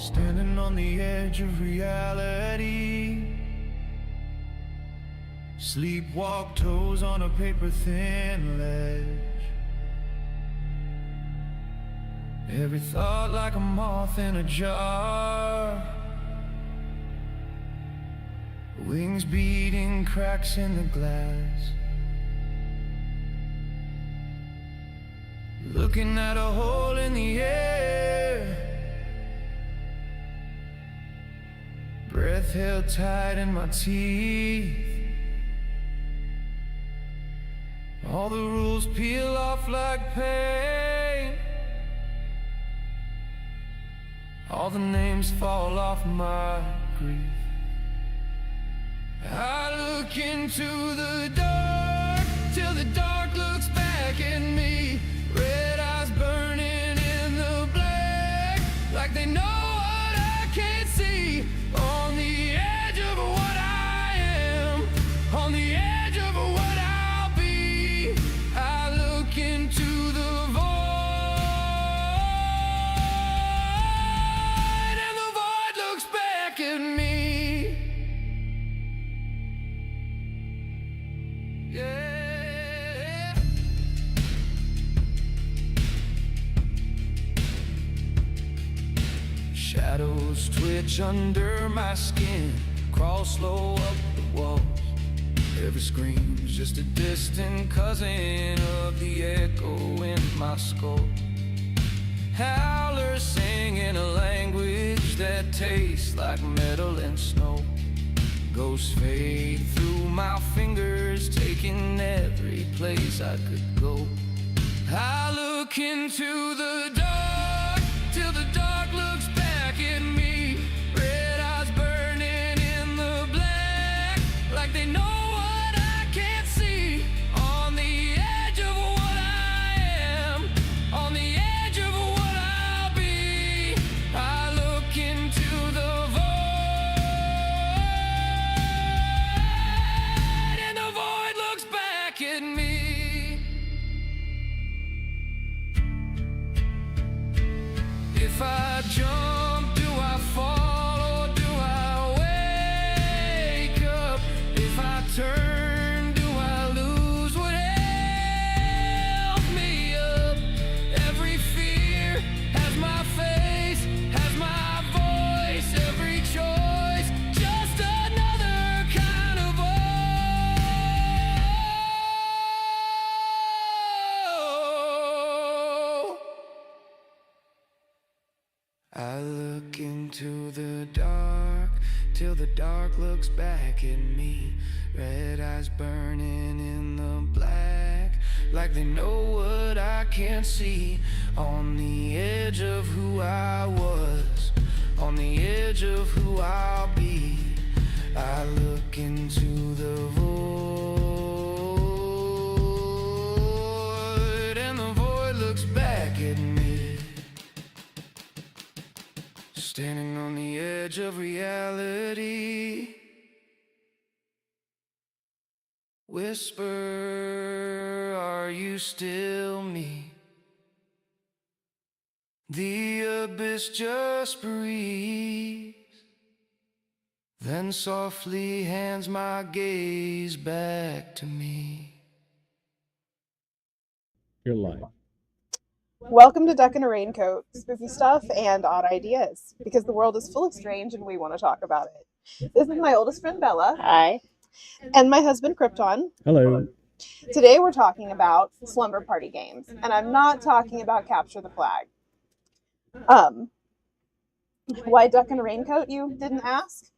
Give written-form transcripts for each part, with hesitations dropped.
Standing on the edge of reality, sleepwalk toes on a paper-thin ledge. Every thought like a moth in a jar, wings beating cracks in the glass. Looking at a hole in the air, breath held tight in my teeth. All the rules peel off like paint. All the names fall off my grief. I look into the dark till the dark looks back at me. Red eyes burning in the black, like they know what I can't see. On the edge of what I am, on the edge of what I'll be. I look into the void, and the void looks back at me. Yeah. Shadows twitch under my skin, crawl slow up the walls. Every scream's just a distant cousin of the echo in my skull. Howlers sing in a language that tastes like metal and snow. Ghosts fade through my fingers, taking every place I could go. I look into the dark till the dark looks back at me. Red eyes burning in the black, like they know what I can't see. On the edge of what I am, on the edge of what I'll be. I look into the void, and the void looks back at me. If I jump, do I fall, or do I wake up? If I turn, do I lose what held me up? Every fear has my face, has my voice. Every choice, just another kind of oh. I look into the dark till the dark looks back at me. Red eyes burning in the black, like they know what I can't see. On the edge of who I was, on the edge of who I'll be. I look into the void, and the void looks back at me. Standing on the edge of reality, whisper, are you still me? The abyss just breathes, then softly hands my gaze back to me. You're live. Welcome to Duck in a Raincoat, spooky stuff and odd ideas, because the world is full of strange and we want to talk about it. This is my oldest friend Bella. Hi. And my husband Krypton. Hello. Today we're talking about slumber party games, and I'm not talking about Capture the Flag. Why Duck in a Raincoat, you didn't ask?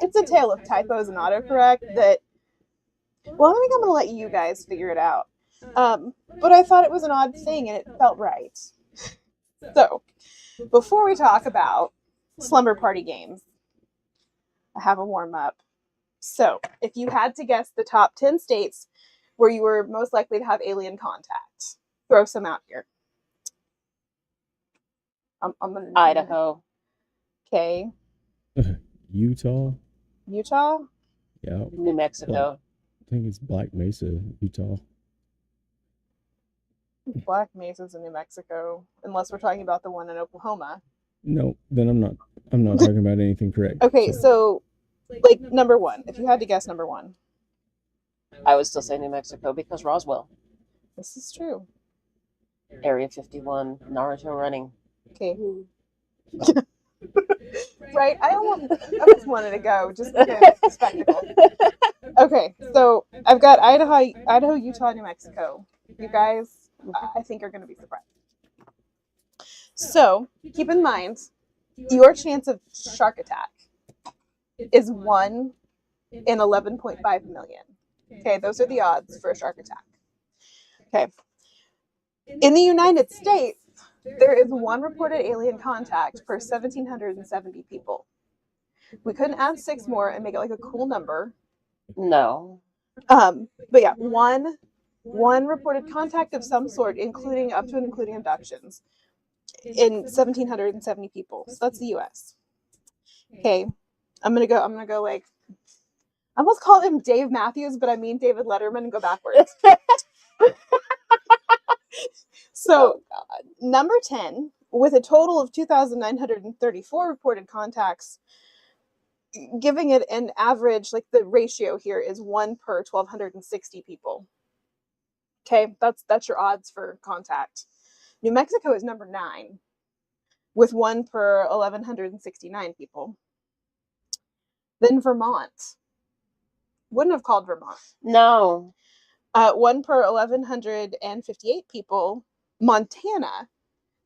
It's a tale of typos and autocorrect that, well, I think I'm going to let you guys figure it out. But I thought it was an odd thing and it felt right. So, before we talk about slumber party games, I have a warm-up. So, if you had to guess the top 10 states where you were most likely to have alien contact, throw some out here. I'm gonna Idaho. Okay. Utah. Utah? Yeah. New Mexico. I think it's Black Mesa, Utah. Black Mesa's in New Mexico, unless we're talking about the one in Oklahoma. No, then I'm not talking about anything correct. Okay, so like number one, if you had to guess number one, I would still say New Mexico because Roswell, this is true. Area 51, Naruto running. Okay. Right? I almost wanted to go just because spectacle. Okay, so I've got Idaho, Utah, New Mexico. You guys, I think are going to be surprised. So keep in mind, your chance of shark attack is 1 in 11.5 million. Okay, those are the odds for a shark attack. Okay. In the United States, there is one reported alien contact per 1,770 people. We couldn't add 6 more and make it like a cool number. No. But yeah, one reported contact of some sort, including up to and including abductions, in 1,770 people. So that's the U.S. Okay, I'm gonna go like, I almost call him Dave Matthews, but I mean David Letterman and go backwards. So, number 10, with a total of 2,934 reported contacts, giving it an average, like the ratio here is 1 per 1,260 people. Okay, that's your odds for contact. New Mexico is number 9, with 1 per 1,169 people. Then Vermont. Wouldn't have called Vermont. No. 1 per 1,158 people. Montana.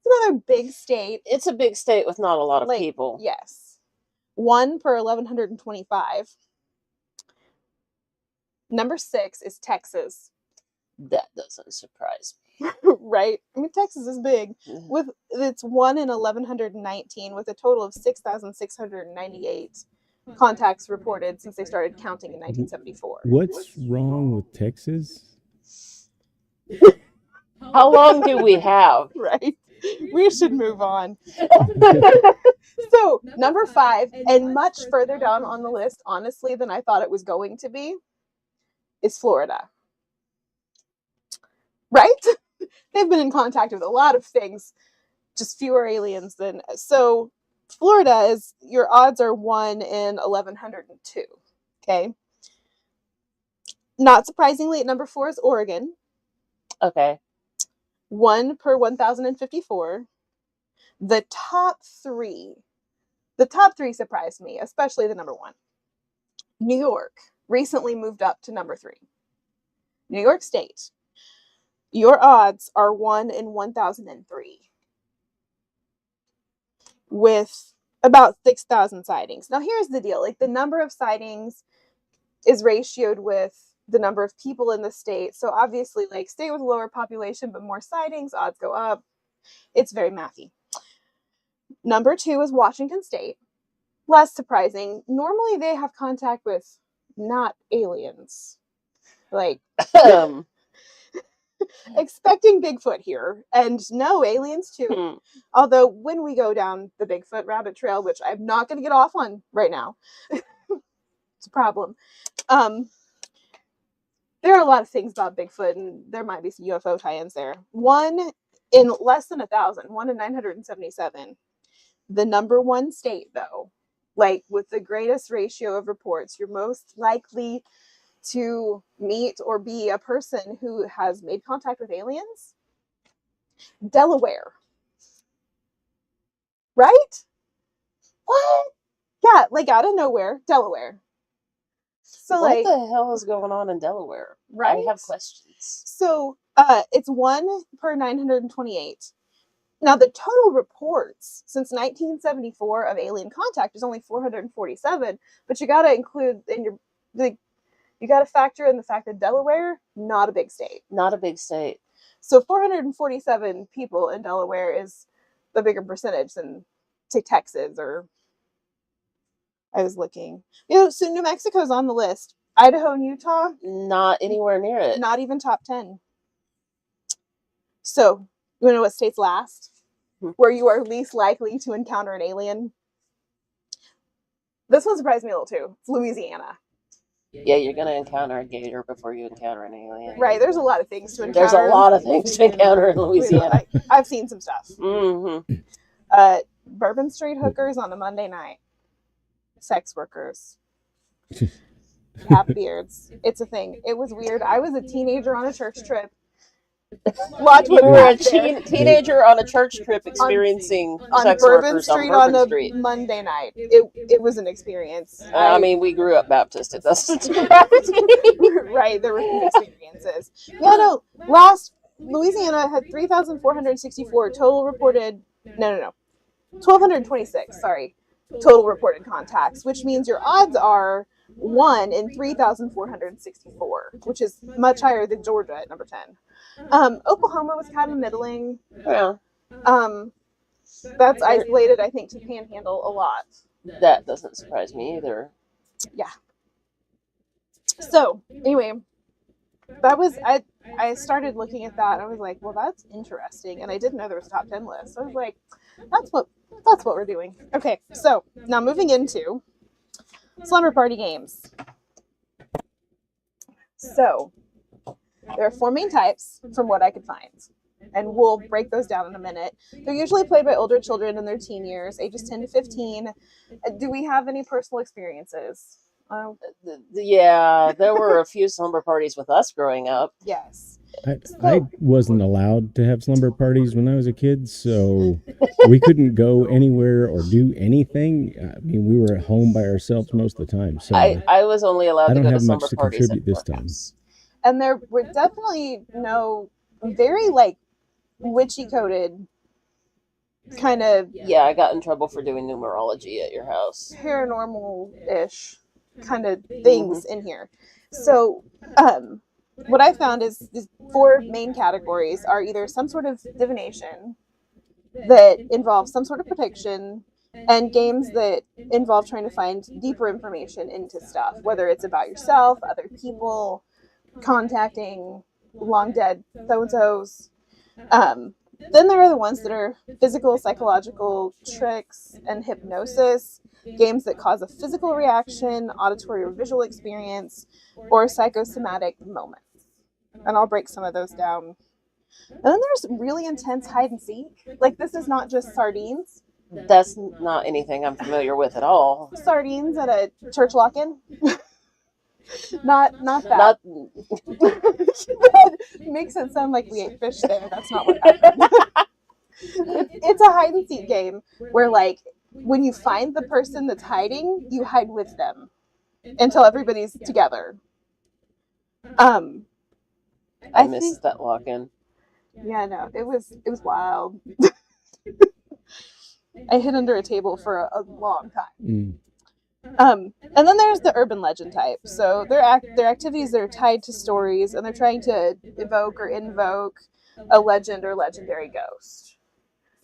It's another big state. It's a big state with not a lot of Like, people. Yes. 1 per 1,125. Number 6 is Texas. That doesn't surprise me. Right? I mean, Texas is big. With it's 1 in 1,119, with a total of 6,698 contacts reported since they started counting in 1974. What's wrong with Texas? How long do we have? Right? We should move on. So, number 5, and much further down on the list, honestly, than I thought it was going to be, is Florida. Right? They've been in contact with a lot of things, just fewer aliens than. So, Florida is, your odds are 1 in 1,102. Okay. Not surprisingly, at number 4 is Oregon. Okay. 1 per 1,054. The top three surprised me, especially the number 1. New York recently moved up to number 3. New York State. Your odds are 1 in 1,003. With about 6,000 sightings. Now, here's the deal. Like, the number of sightings is ratioed with the number of people in the state. So, obviously, like, state with a lower population but more sightings, odds go up. It's very mathy. Number 2 is Washington State. Less surprising. Normally, they have contact with not aliens. Like, expecting Bigfoot here, and no, aliens too. Although when we go down the Bigfoot rabbit trail, which I'm not going to get off on right now, it's a problem. There are a lot of things about Bigfoot, and there might be some UFO tie-ins there. 1 in less than 1,000, 1 in 977. The number 1 state, though, like with the greatest ratio of reports, you're most likely to meet or be a person who has made contact with aliens? Delaware. Right? What? Yeah, like out of nowhere, Delaware. So what like, the hell is going on in Delaware? Right? I have questions. So it's 1 per 928. Now the total reports since 1974 of alien contact is only 447, but you got to include in your you got to factor in the fact that Delaware, not a big state. Not a big state. So 447 people in Delaware is a bigger percentage than, say, Texas or. I was looking. So New Mexico's on the list. Idaho and Utah? Not anywhere near it. Not even top 10. So, you want to know what state's last? Where you are least likely to encounter an alien? This one surprised me a little too. It's Louisiana. Yeah, you're going to encounter a gator before you encounter an alien. Right, there's a lot of things to encounter. There's a lot of things to encounter in Louisiana. I've seen some stuff. Mm-hmm. Bourbon Street hookers on a Monday night. Sex workers. Have beards. It's a thing. It was weird. I was a teenager on a church trip. Watch You what were a happened teenager on a church trip experiencing on sex Bourbon workers Street on Bourbon on a Street. Monday night. It was an experience. I mean, we grew up Baptist. It doesn't surprise me. Right, there were some experiences. Yeah, no. Last Louisiana had 3,464 total reported. No. 1,226. Sorry, total reported contacts, which means your odds are 1 in 3,464, which is much higher than Georgia at number 10. Oklahoma was kind of middling. Yeah, That's isolated, I think, to Panhandle a lot. that doesn't surprise me either. Yeah. So anyway, that was I started looking at that. And I was like, well, that's interesting, and I didn't know there was a top 10 list. So I was like, that's what we're doing. Okay, so now moving into slumber party games. So there are 4 main types from what I could find, and we'll break those down in a minute. They're usually played by older children in their teen years, ages 10 to 15. Do we have any personal experiences? Yeah, there were a few slumber parties with us growing up. Yes. I wasn't allowed to have slumber parties when I was a kid, so we couldn't go anywhere or do anything. I mean, we were at home by ourselves most of the time. So I was only allowed I to don't go to have much slumber to parties contribute at this time. courthouse. And there were definitely no very like witchy coded kind of Yeah, I got in trouble for doing numerology at your house. paranormal-ish kind of things in here. So what I found is 4 main categories are either some sort of divination that involves some sort of prediction, and games that involve trying to find deeper information into stuff, whether it's about yourself, other people, contacting long dead so-and-sos. Then there are the ones that are physical, psychological tricks and hypnosis, games that cause a physical reaction, auditory or visual experience, or psychosomatic moments. And I'll break some of those down. And then there's really intense hide and seek. Like, this is not just sardines. That's not anything I'm familiar with at all. Sardines at a church lock-in. not that. Not That makes it sound like we ate fish there. That's not what happened. It's a hide and seek game where, like, when you find the person that's hiding, you hide with them until everybody's together. I missed that lock-in. Yeah, no, it was wild. I hid under a table for a long time. And then there's the urban legend type. So they're activities that are tied to stories, and they're trying to evoke or invoke a legend or legendary ghost.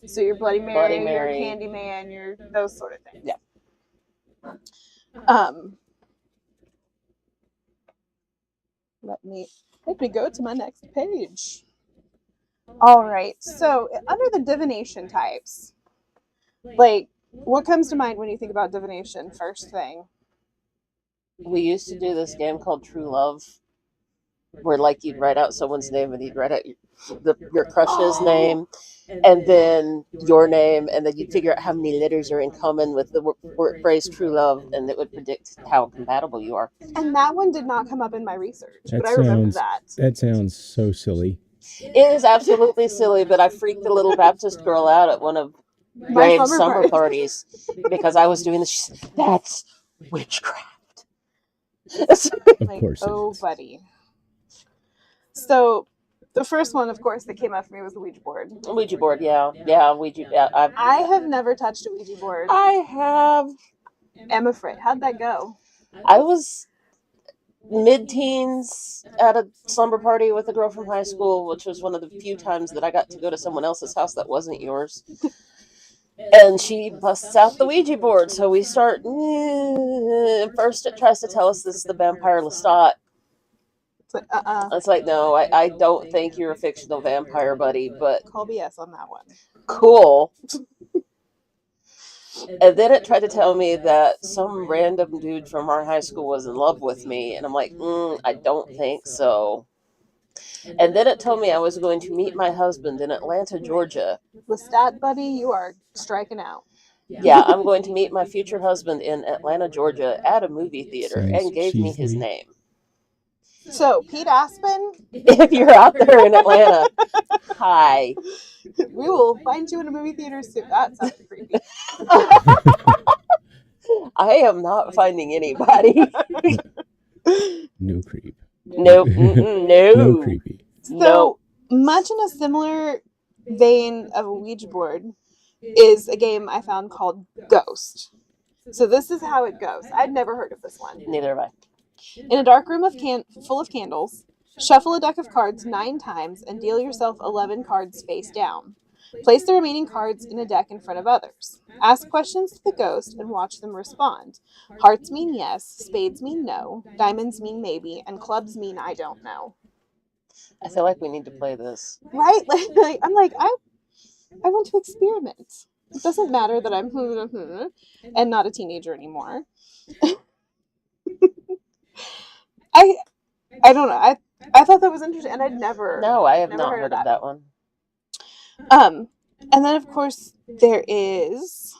So your Bloody Mary, your Candyman, your those sort of things. Yeah. Let me go to my next page. All right. So under the divination types, like, what comes to mind when you think about divination first thing? We used to do this game called True Love, where, like, you'd write out someone's name and you'd write out your crush's name and then your name, and then you'd figure out how many letters are in common with the phrase true love, and it would predict how compatible you are. And that one did not come up in my research, but I remember that. That sounds so silly. It is absolutely silly, but I freaked the little Baptist girl out at one of Graves' summer parties because I was doing this. She said, "That's witchcraft." Of course. Oh, buddy. So the first one, of course, that came up for me was the Ouija board. Ouija board, yeah, Ouija. I have never touched a Ouija board. I have. I'm afraid. How'd that go? I was mid-teens at a slumber party with a girl from high school, which was one of the few times that I got to go to someone else's house that wasn't yours. And she busts out the Ouija board, so we start. First, it tries to tell us this is the vampire Lestat. It's like, It's like, no, I don't think you're a fictional vampire, buddy, but Call BS on that one. cool. And then it tried to tell me that some random dude from our high school was in love with me, and I'm like, I don't think so. And then it told me I was going to meet my husband in Atlanta, Georgia. Lestat, buddy, you are striking out. Yeah, I'm going to meet my future husband in Atlanta, Georgia at a movie theater Sounds and gave me his cheesy. name. So, Pete Aspen, If you're out there in Atlanta, hi. we will find you in a movie theater soon. That sounded creepy. I am not finding anybody. No creep. Nope. No. No creepy. So, Nope. much in a similar vein of a Ouija board is a game I found called Ghost. So, this is how it goes. I'd never heard of this one. Neither have I. In a dark room full of candles, shuffle a deck of cards 9 times and deal yourself 11 cards face down. Place the remaining cards in a deck in front of others. Ask questions to the ghost and watch them respond. Hearts mean yes, spades mean no, diamonds mean maybe, and clubs mean I don't know. I feel like we need to play this. Right? I'm like, I want to experiment. It doesn't matter that I'm and not a teenager anymore. I don't know. I thought that was interesting, and I'd never. No, I have never not heard of that one. And then of course there is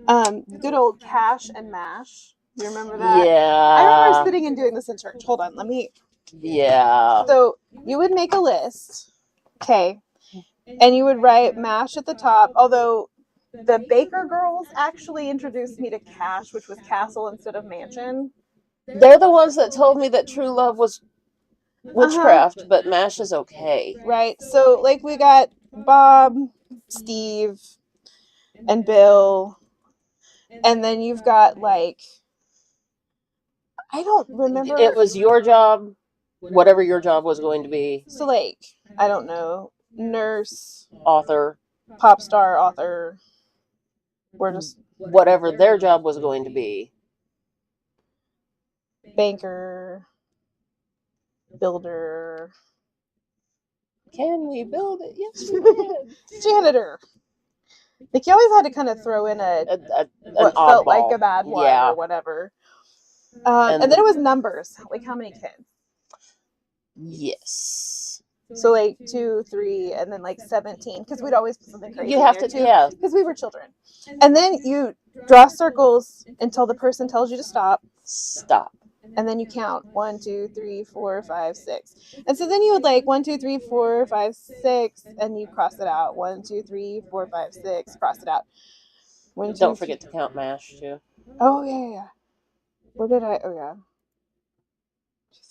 good old Cash and Mash. You remember that? Yeah. I remember sitting and doing this in church. Hold on, let me. Yeah. So you would make a list, okay, and you would write Mash at the top. Although the Baker girls actually introduced me to Cash, which was castle instead of mansion. They're the ones that told me that true love was witchcraft, but MASH is okay. Right. So like we got Bob, Steve, and Bill, and then you've got like I don't remember. It was your job, whatever your job was going to be. So like I don't know, nurse, Author, pop star, author. We're just whatever their job was going to be. banker, builder, Can we build it? Yes, we can. janitor. Like you always had to kind of throw in what felt like a bad one or whatever. And then it was numbers, like how many kids. Yes. So like 2, 3, and then like 17, because we'd always put something crazy. You have there to, too, yeah. because we were children. And then you draw circles until the person tells you to stop. Stop. And then you count 1, 2, 3, 4, 5, 6. And so then you would like 1, 2, 3, 4, 5, 6, and you cross it out. 1, 2, 3, 4, 5, 6. Cross it out. 1, 2, Don't forget to count MASH too. Oh yeah. Where did I? Oh yeah.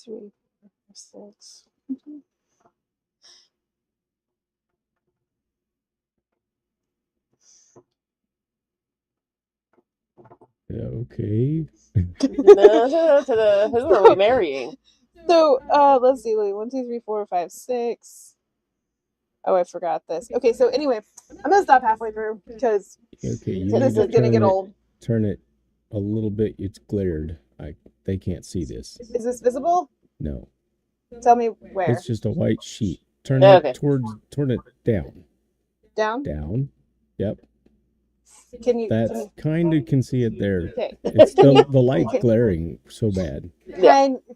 2, 3, 4, 6. Okay. Who are we marrying? So let's see. Like 1, 2, 3, 4, 5, 6. Oh, I forgot this. Okay, so anyway, I'm gonna stop halfway through because Okay. this is gonna get old. Turn it a little bit. It's glared. They can't see this. Is this visible? No. Tell me where. It's just a white sheet. Turn Okay. it turn it down. Down? Down. Yep. Can you? That's kind of can see it there. Okay. It's the light's glaring so bad. If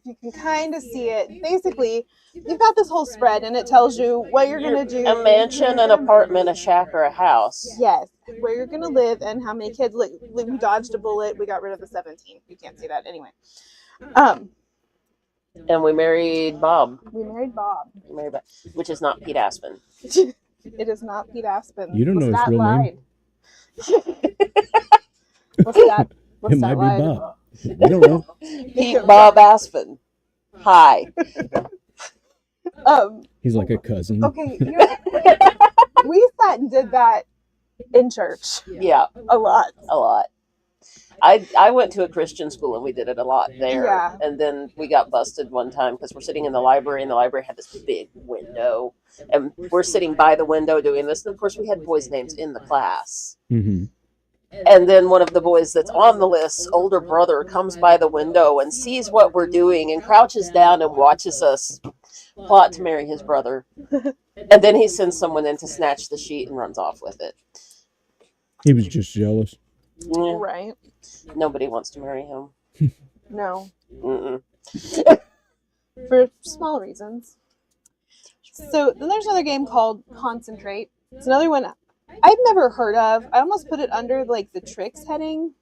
you can kind of see it, basically, you've got this whole spread, and it tells you what you're gonna do. A mansion, an apartment, a shack, or a house. Yes, where you're gonna live and how many kids. Like we dodged a bullet. We got rid of the 17. You can't see that anyway. And we married Bob. We married Bob. Which is not Pete Aspen. It is not Pete Aspen. You don't know his real name. What's that? It might be Bob. We don't know. Pete Bob Aspen. Hi. He's like a cousin. Okay. We sat and did that in church. Yeah. A lot. I went to a Christian school and we did it a lot there. Yeah. And then we got busted one time because we're sitting in the library and the library had this big window. And we're sitting by the window doing this. And of course we had boys' names in the class. Mm-hmm. And then one of the boys that's on the list's older brother comes by the window and sees what we're doing and crouches down and watches us plot to marry his brother. And then he sends someone in to snatch the sheet and runs off with it. He was just jealous. Yeah. Right. Nobody wants to marry him. No. Mm-mm. For small reasons. So then there's another game called Concentrate. It's another one I'd never heard of. I almost put it under like the tricks heading.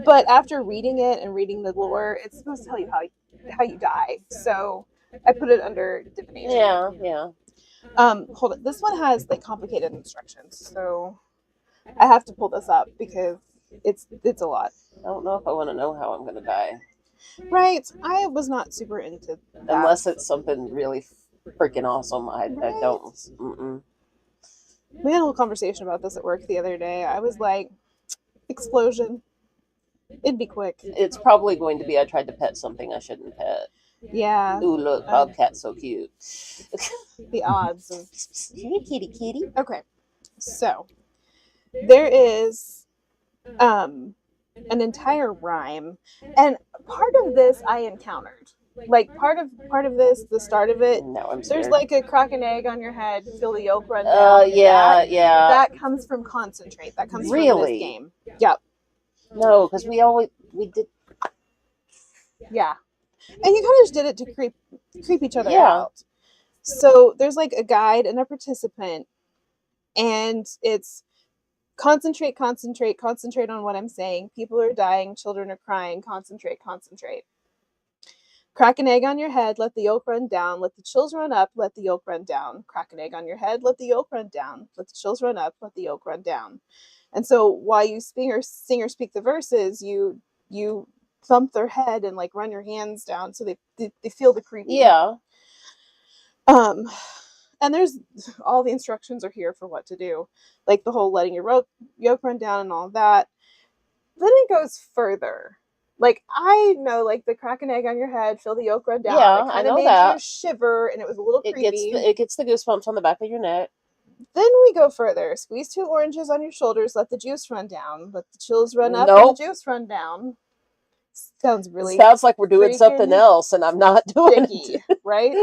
But after reading it and reading the lore, it's supposed to tell you how you die. So I put it under divination. Yeah, yeah. Hold it. This one has like complicated instructions, so I have to pull this up because it's a lot. I don't know if I want to know how I'm going to die. Right. I was not super into that. Unless it's something really freaking awesome. I don't. Mm-mm. We had a whole conversation about this at work the other day. I was like, explosion. It'd be quick. It's probably going to be I tried to pet something I shouldn't pet. Yeah. Ooh, look, Bobcat's so cute. The odds of Kitty, kitty. Okay. So there is an entire rhyme, and part of this I encountered. Like part of this, the start of it, No, I'm there's scared. like a crack an egg on your head, feel the yolk run down. Yeah, yeah. That comes from concentrate. That comes from Really? this game. Yep. No, because we did. Yeah. And you kind of just did it to creep each other Yeah. out. So there's like a guide and a participant, and it's concentrate, concentrate, concentrate on what I'm saying. People are dying, children are crying, concentrate, concentrate. Crack an egg on your head, let the yolk run down, let the chills run up, let the yolk run down. Crack an egg on your head, let the yolk run down, let the chills run up, let the yolk run down. And so while you sing or speak the verses, you thump their head and like run your hands down so they feel the creepy. Yeah. And there's all the instructions are here for what to do, like the whole letting your yolk run down and all that. Then it goes further. Like I know, like the crack an egg on your head, feel the yolk run down. Yeah, it I kind know of made that. you shiver, and it was a little creepy. It gets the goosebumps on the back of your neck. Then we go further. Squeeze 2 oranges on your shoulders. Let the juice run down. Let the chills run up. Nope. And the juice run down. Sounds really Sounds like we're doing something freaking else, and I'm not doing sticky, it. right?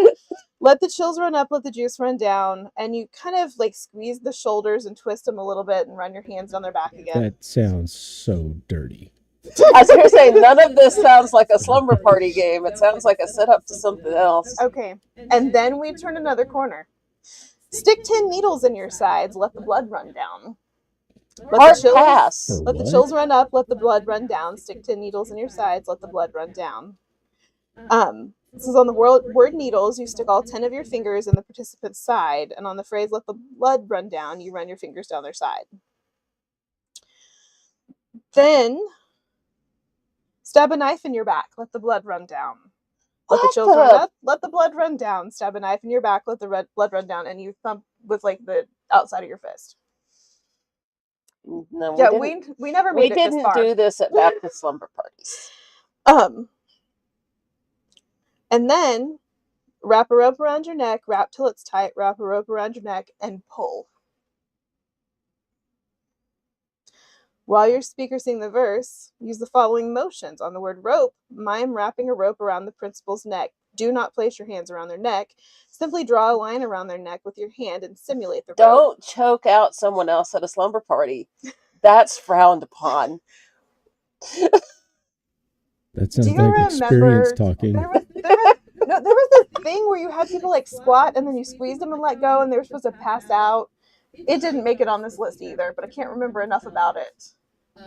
Let the chills run up. Let the juice run down. And you kind of like squeeze the shoulders and twist them a little bit and run your hands down their back again. That sounds so dirty. I was going to say, none of this sounds like a slumber party game. It sounds like a setup to something else. Okay. And then we turn another corner. Stick 10 needles in your sides. Let the blood run down. Hard pass. Let the chills run up. Let the blood run down. Stick 10 needles in your sides. Let the blood run down. This is on the word needles. You stick all 10 of your fingers in the participant's side. And on the phrase, let the blood run down, you run your fingers down their side. Then stab a knife in your back. Let the blood run down. Let the chills run up. Let the blood run down. Stab a knife in your back. Let the blood run down. And you thump with like the outside of your fist. No, yeah, we never made it this far. We didn't do this at Baptist slumber parties. And then wrap a rope around your neck, wrap till it's tight, wrap a rope around your neck, and pull. While your speaker sing the verse, use the following motions. On the word rope, mime wrapping a rope around the principal's neck. Do not place your hands around their neck. Simply draw a line around their neck with your hand and simulate the rope. Don't choke out someone else at a slumber party. That's frowned upon. That sounds like experience talking. There was this thing where you had people like squat and then you squeezed them and let go and they were supposed to pass out. It didn't make it on this list either, but I can't remember enough about it.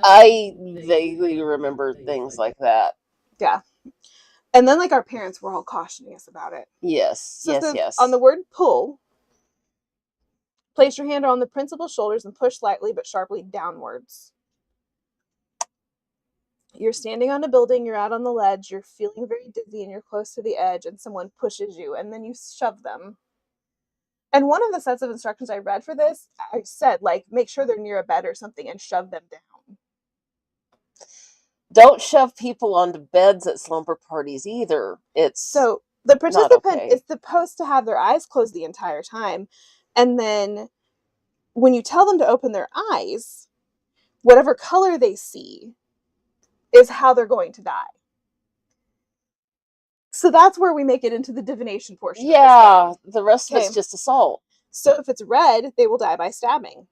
I vaguely remember things like that. Yeah. And then like our parents were all cautioning us about it. Yes, So yes. On the word pull, place your hand on the principal's shoulders and push lightly but sharply downwards. You're standing on a building, you're out on the ledge, you're feeling very dizzy and you're close to the edge and someone pushes you and then you shove them. And one of the sets of instructions I read for this, I said, like, make sure they're near a bed or something and shove them down. Don't shove people onto beds at slumber parties either. So the participant okay. is supposed to have their eyes closed the entire time. And then when you tell them to open their eyes, whatever color they see is how they're going to die. So that's where we make it into the divination portion. Yeah, the rest of it's just assault. So if it's red, they will die by stabbing.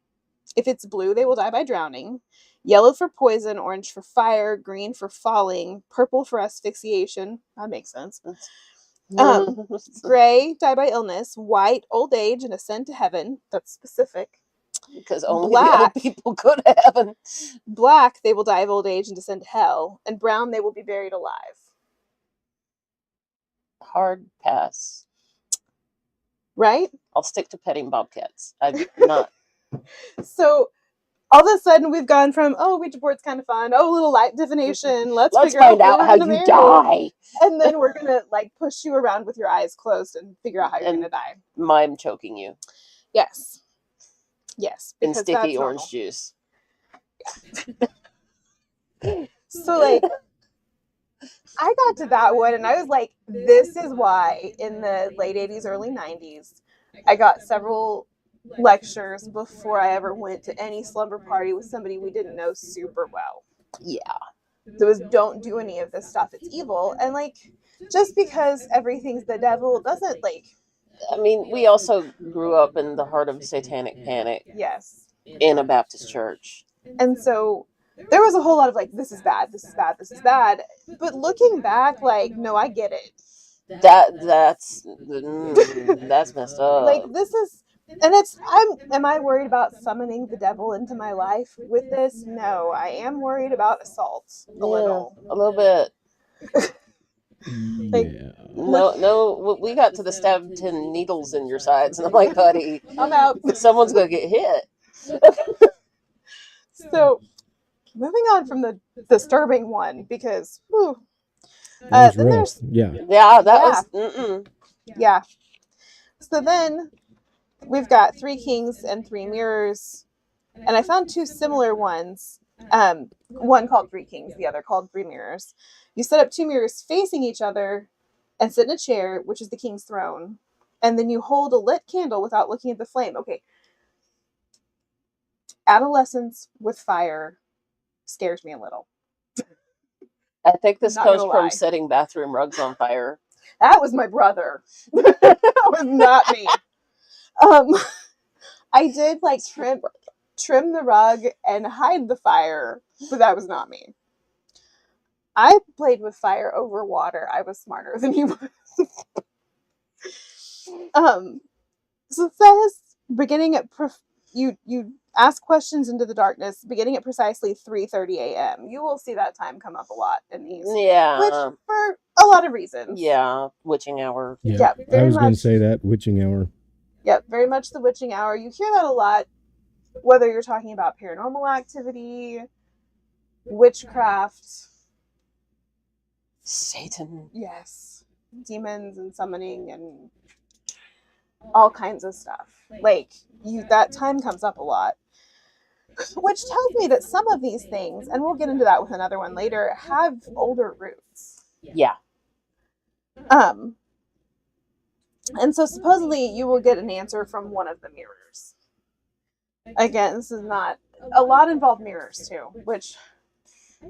If it's blue, they will die by drowning. Yellow for poison, orange for fire, green for falling, purple for asphyxiation. That makes sense. Gray, die by illness. White, old age and ascend to heaven. That's specific. Because only the Black. old people go to heaven. Black, they will die of old age and descend to hell. And brown, they will be buried alive. Hard pass. Right? I'll stick to petting bobcats. I'm not. So all of a sudden we've gone from, oh, Ouija board's kind of fun. Oh, little light divination. Let's Let's figure find out out who how we're gonna you marry. die. And then we're gonna like push you around with your eyes closed and figure out how you're And gonna die. Mime choking you Yes. Yes. in Because sticky that's orange normal. juice. So like I got to that one and I was like, this is why in the late 80s, early 90s, I got several lectures before I ever went to any slumber party with somebody we didn't know super well. Yeah. It was, don't do any of this stuff, it's evil. And like, just because everything's the devil doesn't like, I mean, we also grew up in the heart of a satanic panic yes. in a Baptist church. And so there was a whole lot of like, this is bad, this is bad, this is bad. But looking back, like, no, I get it. That's messed up. Like, this is, and am I worried about summoning the devil into my life with this? No, I am worried about assault a little. A little bit. Like, Yeah. No, we got to the stab 10 needles in your sides, and I'm like, buddy, I'm out. someone's gonna get hit. So, moving on from the disturbing one, because, whew, That was then rough. there's, Yeah. Yeah, that was. yeah. So then we've got 3 kings and 3 mirrors, and I found 2 similar ones. One called 3 kings, the other called 3 mirrors. You set up 2 mirrors facing each other and sit in a chair, which is the king's throne, and then you hold a lit candle without looking at the flame. Okay. Adolescence with fire scares me a little. I think this Not comes gonna from lie. setting bathroom rugs on fire. That was my brother. That was not me. I did like trim the rug and hide the fire, but that was not me. I played with fire over water. I was smarter than you. So it says beginning at you ask questions into the darkness, beginning at precisely 3:30 a.m. You will see that time come up a lot in these. Yeah. Which for a lot of reasons. Yeah, witching hour. Yeah. I very was going much. to say that witching hour. Yep, very much the witching hour. You hear that a lot, whether you're talking about paranormal activity, witchcraft, Satan. yes, demons and summoning and all kinds of stuff. Like, that time comes up a lot. Which tells me that some of these things, and we'll get into that with another one later, have older roots. Yeah. And so supposedly you will get an answer from one of the mirrors. Again, this is not, a lot involve mirrors too, which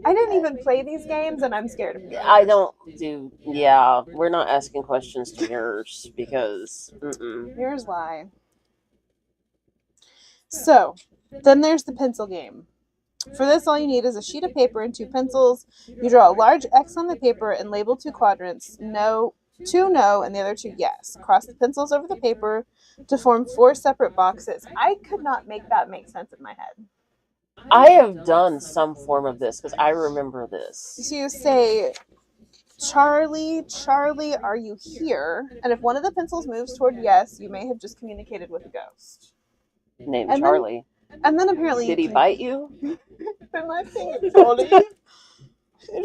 I didn't even play these games and I'm scared of mirrors. I don't do. Yeah, we're not asking questions to mirrors because. Mirrors lie. So, then there's the pencil game. For this, all you need is a sheet of paper and 2 pencils. You draw a large X on the paper and label 2 quadrants, 2 no, and the other 2 yes. Cross the pencils over the paper to form 4 separate boxes. I could not make that make sense in my head. I have done some form of this because I remember this. So you say, Charlie, are you here? And if one of the pencils moves toward yes, you may have just communicated with a ghost. Named And then- Charlie. And then apparently Did he bite you? Bit my finger, Charlie. It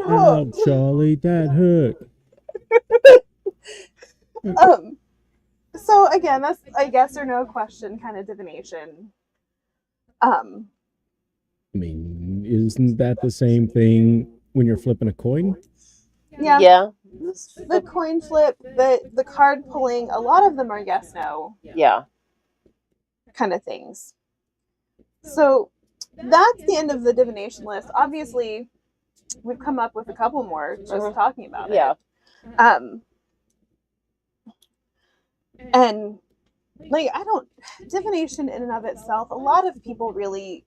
Oh, hurts. Charlie, that hurt. So again, that's a yes or no question kind of divination. I mean, isn't that the same thing when you're flipping a coin? Yeah. Yeah. The coin flip, the card pulling, a lot of them are yes no Yeah. kind of things. So that's the end of the divination list. Obviously, we've come up with a couple more just talking about it. Yeah. And like, divination in and of itself, a lot of people really,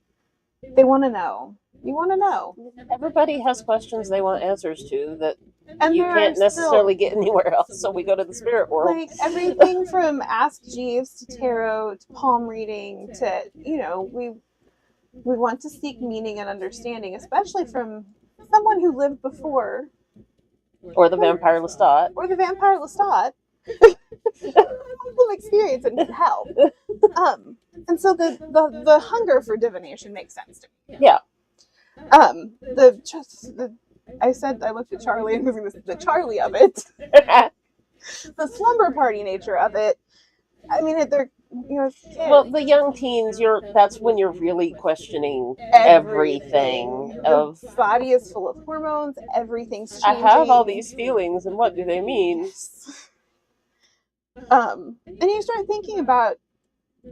they want to know. You want to know. Everybody has questions they want answers to that And you there are can't still, necessarily get anywhere else, so we go to the spirit world. like, everything from Ask Jeeves to tarot to palm reading to, we want to seek meaning and understanding, especially from someone who lived before, Or the vampire Lestat. or the vampire Lestat. Some experience and can help. And so the hunger for divination makes sense to me. Yeah. I said I looked at Charlie and was the Charlie of it, the slumber party nature of it. I mean, they're kids. Well, the young teens, that's when you're really questioning everything. Your body is full of hormones. Everything's I changing. have all these feelings, and what do they mean? Yes. And you start thinking about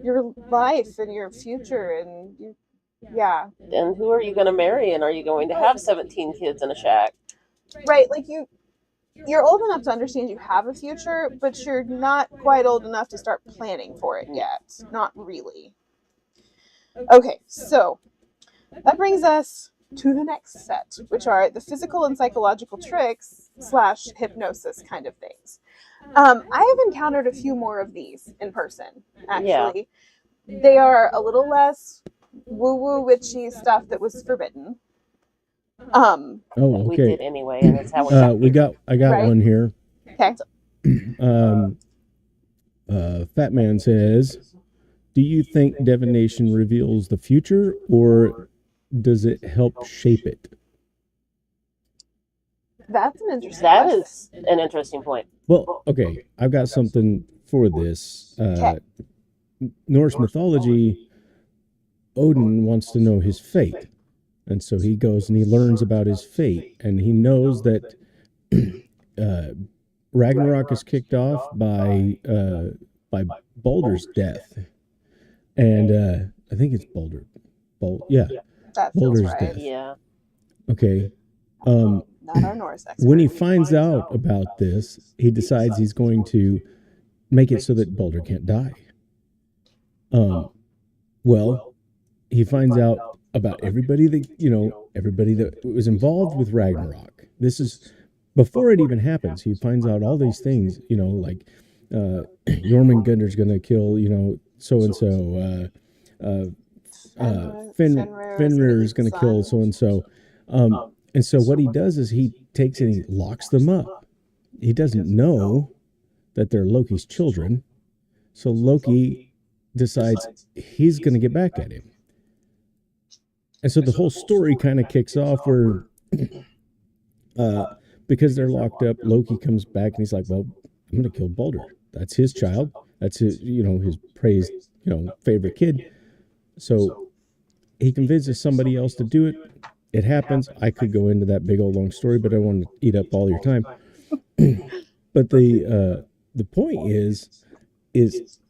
your life and your future, and And who are you going to marry, and are you going to have 17 kids in a shack? right, like you're old enough to understand you have a future, but you're not quite old enough to start planning for it yet. Not really. Okay, so that brings us to the next set, which are the physical and psychological tricks / hypnosis kind of things. I have encountered a few more of these in person, actually. Yeah. They are a little less woo-woo witchy stuff that was forbidden. Oh, okay. We did anyway, and that's how we got. I got Right? one here. Okay. Fat Man says, "Do you think divination reveals the future, or does it help shape it?" That's an interesting That question. is an interesting point. Well, okay, I've got something for this. Norse mythology, Odin wants to know his fate. And so he goes and he learns about his fate. And he knows that Ragnarok is kicked off by Baldur's death. And I think it's Baldur. That feels Baldur's right. death. Yeah. Okay. Not our Norse expert. When he finds out about this, he decides he's going to make it so that Baldur can't die. Well, he finds out about everybody that was involved with Ragnarok. This is before it even happens. He finds out all these things, like Jormungandr's going to kill, so and so. Fenrir's going to kill so and so. And so what he does is he takes and he locks them up. He doesn't know that they're Loki's children. So Loki decides he's going to get back at him. And so the whole story kind of kicks off where, because they're locked up, Loki comes back and he's like, well, I'm going to kill Baldur. That's his child. That's his, his praised, favorite kid. So he convinces somebody else to do it. It happens. I could go into that big old long story, but I don't want to eat up all your time. But the point is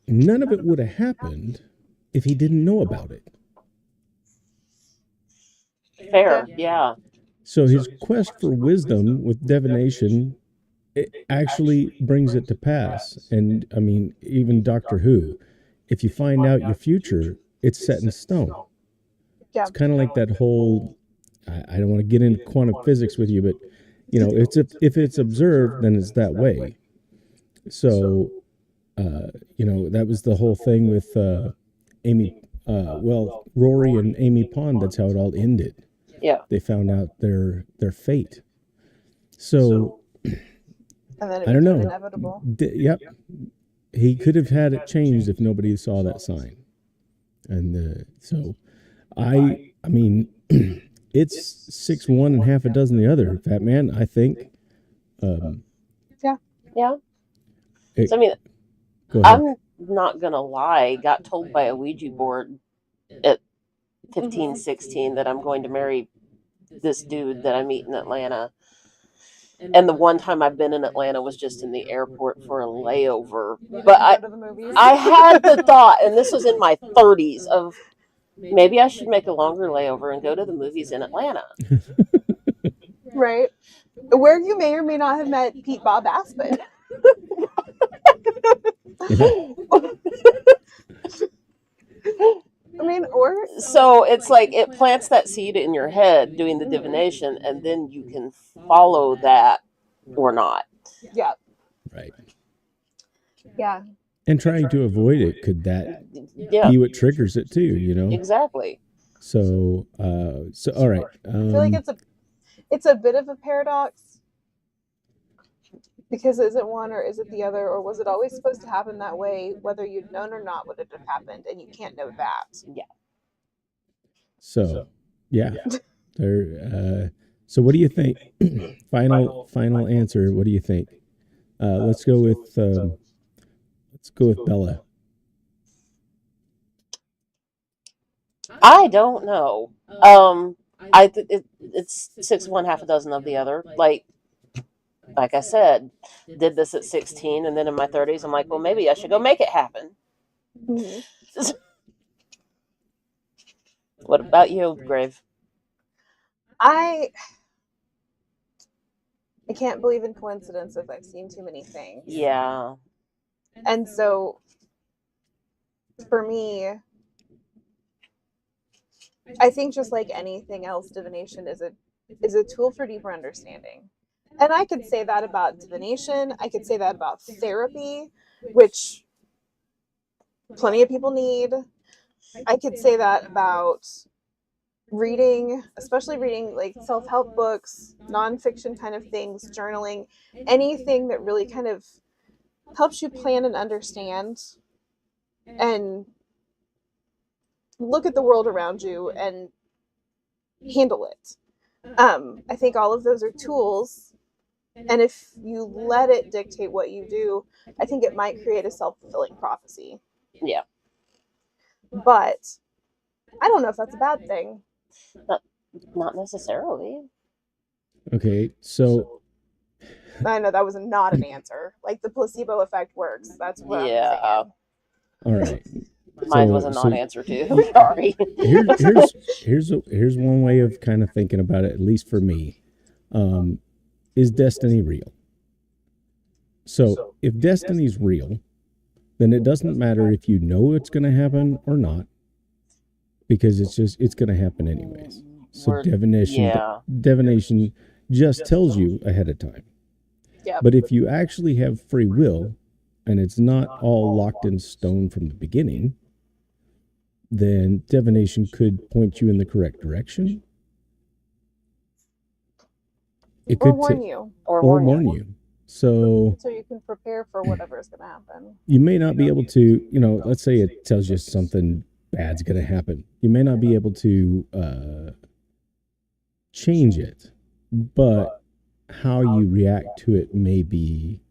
none of it would have happened if he didn't know about it. Fair, yeah. So his quest for wisdom with divination, it actually brings it to pass. And I mean, even Doctor Who, if you find out your future, it's set in stone. Yeah. It's kind of like that whole, I don't want to get into quantum physics with you, but if it's observed, then it's that way. So, that was the whole thing with Rory and Amy Pond. That's how it all ended. Yeah. They found out their fate. So, and then it I don't know. Inevitable. Yep. He could have had it changed if nobody saw that sign. And so, I mean, it's 6 one and half a dozen the other. Fat Man, I think. Yeah. So, I mean, I'm not going to lie. Got told by a Ouija board at 15, 16 that I'm going to marry this dude that I meet in Atlanta. And the one time I've been in Atlanta was just in the airport for a layover. But I had the thought, and this was in my 30s, of maybe I should make a longer layover and go to the movies in Atlanta. Right. Where you may or may not have met Pete Bob Aspen. I mean, or so it's like it plants that seed in your head doing the divination, and then you can follow that or not. Yeah. Right. Yeah. And trying to avoid it, could that Yeah, be what triggers it too, you know? exactly. So all right. I feel like it's a bit of a paradox, because is it one or is it the other, or was it always supposed to happen that way, whether you'd known or not would it have happened, and you can't know that. Yeah. So yeah. So what do you think? Final answer, what do you think? Let's go with Bella. I don't know. It's 6 of one, half a dozen of the other. Like I said, did this at 16, and then in my 30s, I'm like, well, maybe I should go make it happen. Mm-hmm. What about you, Grave? I can't believe in coincidences. I've seen too many things. Yeah. And so for me, I think just like anything else, divination is a tool for deeper understanding. And I could say that about divination. I could say that about therapy, which plenty of people need. I could say that about reading, especially reading like self-help books, nonfiction kind of things, journaling, anything that really kind of helps you plan and understand and look at the world around you and handle it. I think all of those are tools, and if you let it dictate what you do, I think it might create a self-fulfilling prophecy. Yeah. But I don't know if that's a bad thing. Not necessarily. Okay, so I know that was not an answer. Like the placebo effect works. That's what Yeah. I'm thinking. all right. Mine So- was a so- non-answer too. Sorry. Here's one way of kind of thinking about it, at least for me. Is destiny real? So if destiny's real, then it doesn't matter if you know it's going to happen or not, because it's going to happen anyways. So divination just tells you ahead of time. Yep. But if you actually have free will and it's not all locked in stone from the beginning, then divination could point you in the correct direction. It Or could warn you. Or warn you. So You can prepare for whatever is going to happen. you may not be able to, let's say it tells you something bad's going to happen. You may not be able to change it, but how you react to it may be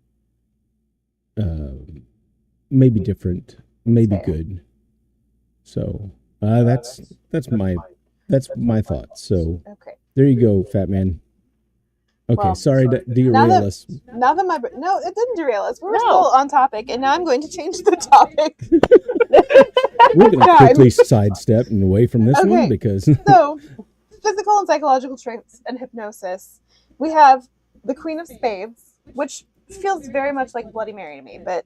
different, maybe good. So that's my thoughts. So Okay. there you go, Fat Man. Okay, Well, sorry to derail us. Now that no, it didn't derail us. We're No. still on topic, and now I'm going to change the topic. We're going to quickly sidestep and away from this one Okay. because So, physical and psychological traits and hypnosis. We have the Queen of Spades, which feels very much like Bloody Mary to me, but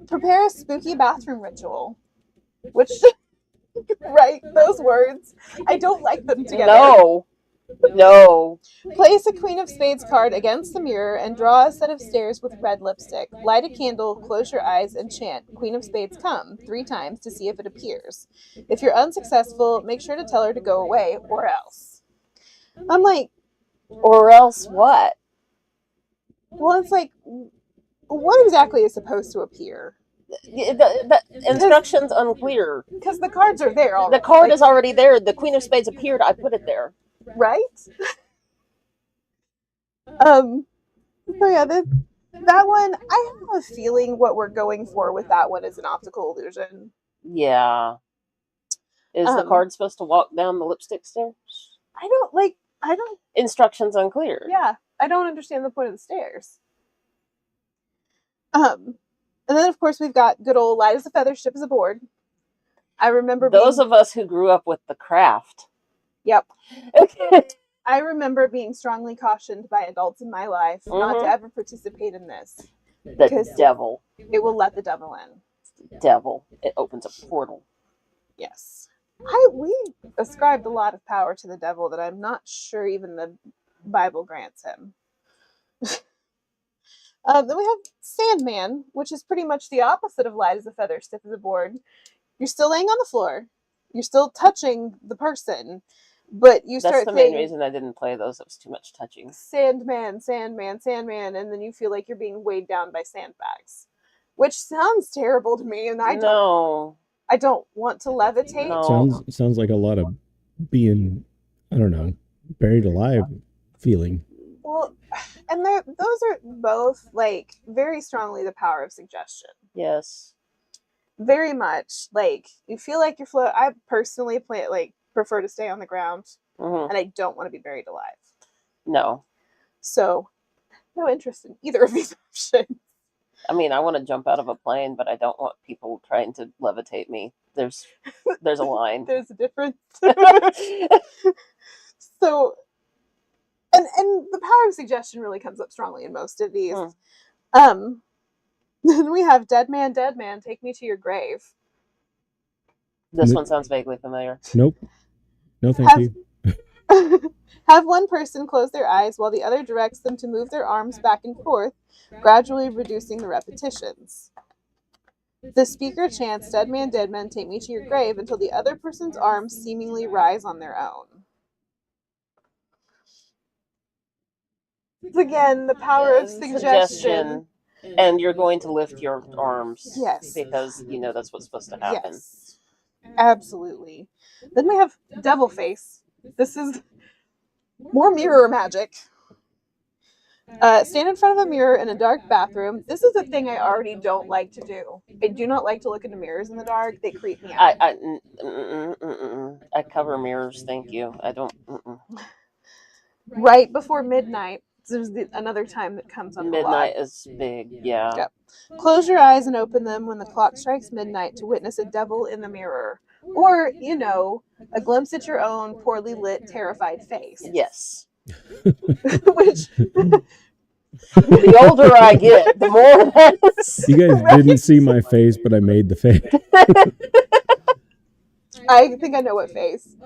prepare a spooky bathroom ritual, which, right, those words, I don't like them together. No. Place a Queen of Spades card against the mirror and draw a set of stairs with red lipstick. Light a candle, close your eyes, and chant Queen of Spades come 3 times to see if it appears. If you're unsuccessful, make sure to tell her to go away or else. I'm like, Or else what? well, it's like, what exactly is supposed to appear? The instructions unclear. Because the cards are there already. The card is already there. The Queen of Spades appeared. I put it there. Right? So yeah, that one, I have a feeling what we're going for with that one is an optical illusion. Yeah. Is the card supposed to walk down the lipstick stairs? I don't, Instructions unclear. yeah, I don't understand the point of the stairs. And then of course we've got good old light as a feather, ship as a board. I remember Those of us who grew up with the craft. Yep. I remember being strongly cautioned by adults in my life not to ever participate in this. The devil. It will let the devil in. Devil. It opens a portal. Yes. We ascribed a lot of power to the devil that I'm not sure even the Bible grants him. Then we have Sandman, which is pretty much the opposite of light as a feather, stiff as a board. You're still laying on the floor. You're still touching the person, but you That's start the main saying reason I didn't play those. It was too much touching. Sandman, Sandman, Sandman, and then you feel like you're being weighed down by sandbags, which sounds terrible to me, and I don't want to levitate. No. Sounds like a lot of being, I don't know, buried alive feeling. Well, and those are both like very strongly the power of suggestion. Yes. Very much like you feel like you're float. I personally prefer to stay on the ground, Mm-hmm. and I don't want to be buried alive. No. So, no interest in either of these options. I mean, I want to jump out of a plane, but I don't want people trying to levitate me. There's a line. There's a difference. So, and the power of suggestion really comes up strongly in most of these. Then we have dead man, take me to your grave. This one sounds vaguely familiar. Nope. No, thank you. Have one person close their eyes while the other directs them to move their arms back and forth, gradually reducing the repetitions. The speaker chants, dead man, take me to your grave, until the other person's arms seemingly rise on their own. Again, the power of suggestion. And you're going to lift your arms. Yes. Because you know that's what's supposed to happen. Yes. Absolutely. Then we have Devil Face. This is more mirror magic. Stand in front of a mirror in a dark bathroom. This is a thing I already don't like to do. I do not like to look into mirrors in the dark. They creep me out. I cover mirrors, thank you. I don't. Right before midnight. There's another time that comes up a lot. Midnight is big, yeah. Yep. Close your eyes and open them when the clock strikes midnight to witness a devil in the mirror. Or, a glimpse at your own poorly lit, terrified face. Yes. Which, the older I get, the more that's... You guys didn't see my face, but I made the face. I think I know what face.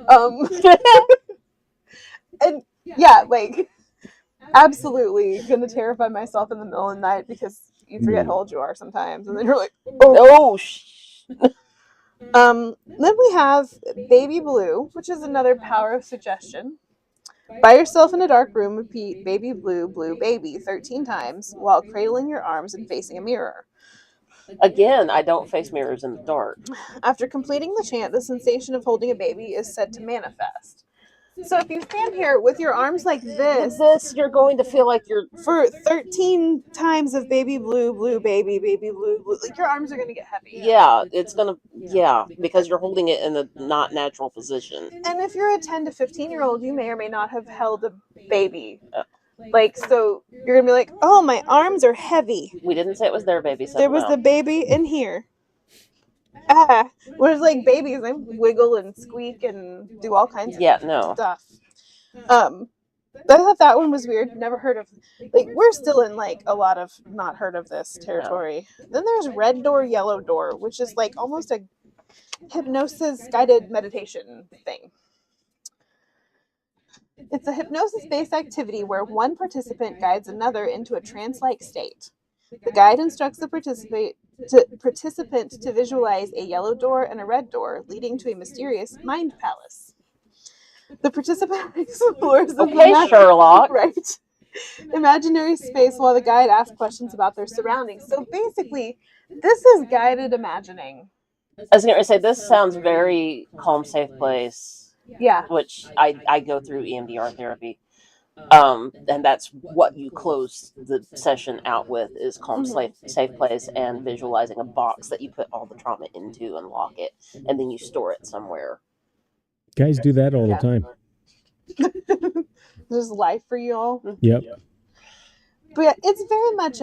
And yeah, absolutely gonna terrify myself in the middle of the night because you forget how old you are sometimes, and then you're like, oh. Then we have Baby Blue, which is another power of suggestion. By yourself in a dark room, repeat Baby Blue, Blue Baby 13 times while cradling your arms and facing a mirror. Again, I don't face mirrors in the dark. After completing the chant, the sensation of holding a baby is said to manifest. So if you stand here with your arms like this, you're going to feel like you're... For 13 times of Baby Blue, Blue Baby, Baby Blue, Blue, your arms are going to get heavy. Yeah, it's going to... Yeah, because you're holding it in a not natural position. And if you're a 10 to 15-year-old, you may or may not have held a baby. So you're going to be like, oh, my arms are heavy. We didn't say it was their baby. There was the baby in here. Whereas babies, they wiggle and squeak and do all kinds of stuff. I thought that one was weird. Never heard of. We're still in a lot of not heard of this territory. No. Then there's red door, yellow door, which is almost a hypnosis guided meditation thing. It's a hypnosis-based activity where one participant guides another into a trance-like state. The guide instructs the participant to visualize a yellow door and a red door, leading to a mysterious mind palace. The participant explores the Sherlock. Right. Imaginary space while the guide asks questions about their surroundings. So basically, this is guided imagining. I was going to say, this sounds very calm, safe place. Yeah. Which I go through EMDR therapy. And that's what you close the session out with is calm, safe place and visualizing a box that you put all the trauma into and lock it. And then you store it somewhere. Guys do that all the time. There's life for you all. Yep. But yeah, it's very much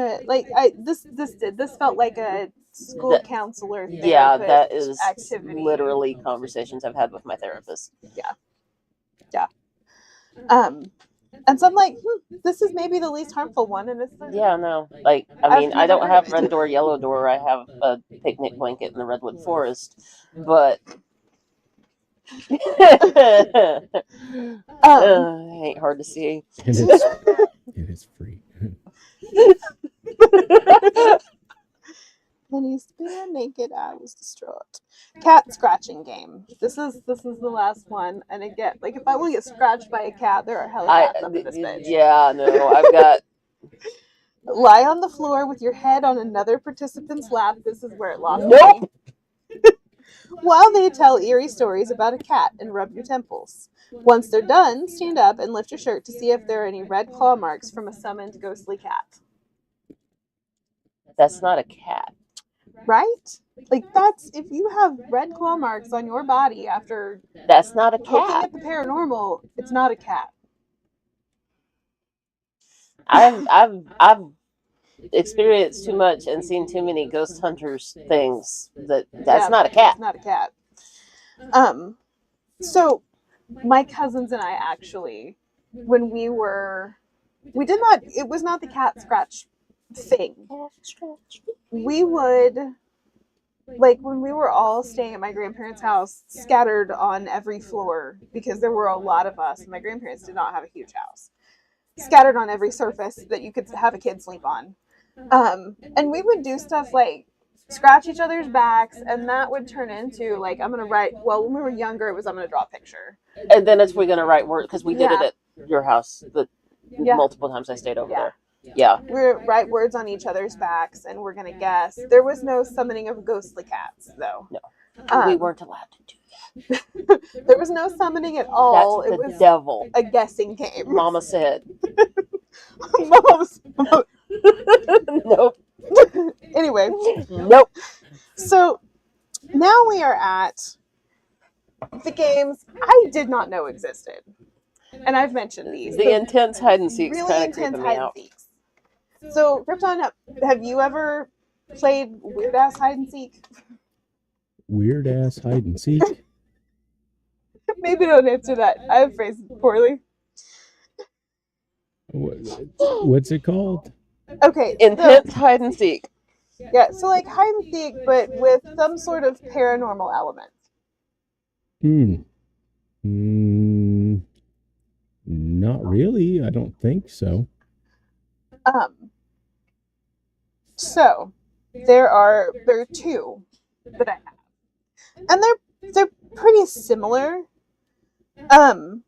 this felt like a school counselor therapist that is activity. Literally conversations I've had with my therapist. Yeah. And so I'm like, this is maybe the least harmful one, and it's I don't have red door, yellow door. I have a picnic blanket in the redwood forest, but ain't hard to see. And it is free. When he's bare naked, I was distraught. Cat scratching game. This is the last one, and again, like if I want to get scratched by a cat, there are hella cats up in this bitch. Yeah, no, I've got. Lie on the floor with your head on another participant's lap. This is where it lost Nope. me. While they tell eerie stories about a cat and rub your temples. Once they're done, stand up and lift your shirt to see if there are any red claw marks from a summoned ghostly cat. That's not a cat. Right? Like that's if you have red claw marks on your body after That's not a poking cat. at the paranormal, it's not a cat. I've experienced too much and seen too many ghost hunters things that's not a cat. It's not a cat. So my cousins and I actually, when we did not, it was not the cat scratch thing. We would, like when we were all staying at my grandparents' house, scattered on every floor because there were a lot of us. My grandparents did not have a huge house. Scattered on every surface that you could have a kid sleep on. And we would do stuff like scratch each other's backs, and that would turn into like I'm gonna write. Well, when we were younger, it was I'm gonna draw a picture, And then we're gonna write words because we did it at your house multiple times I stayed over there. Yeah. We're write words on each other's backs, and we're gonna guess. There was no summoning of ghostly cats, though. No, we weren't allowed to do that. There was no summoning at all. That's it the was devil. a guessing game. Mama said. Nope. Anyway. Nope. So now we are at the games I did not know existed. And I've mentioned these. The intense hide and seeks really kind of intense creeping me hide and out. seeks. So, Krypton, have you ever played weird ass hide and seek? Weird ass hide and seek. Maybe don't answer that. I have phrased it poorly. What's it called? Okay. Intense hide and seek. Yeah, so like hide and seek, but with some sort of paranormal element. Not really. I don't think so. So there are two that I have, and they're pretty similar. And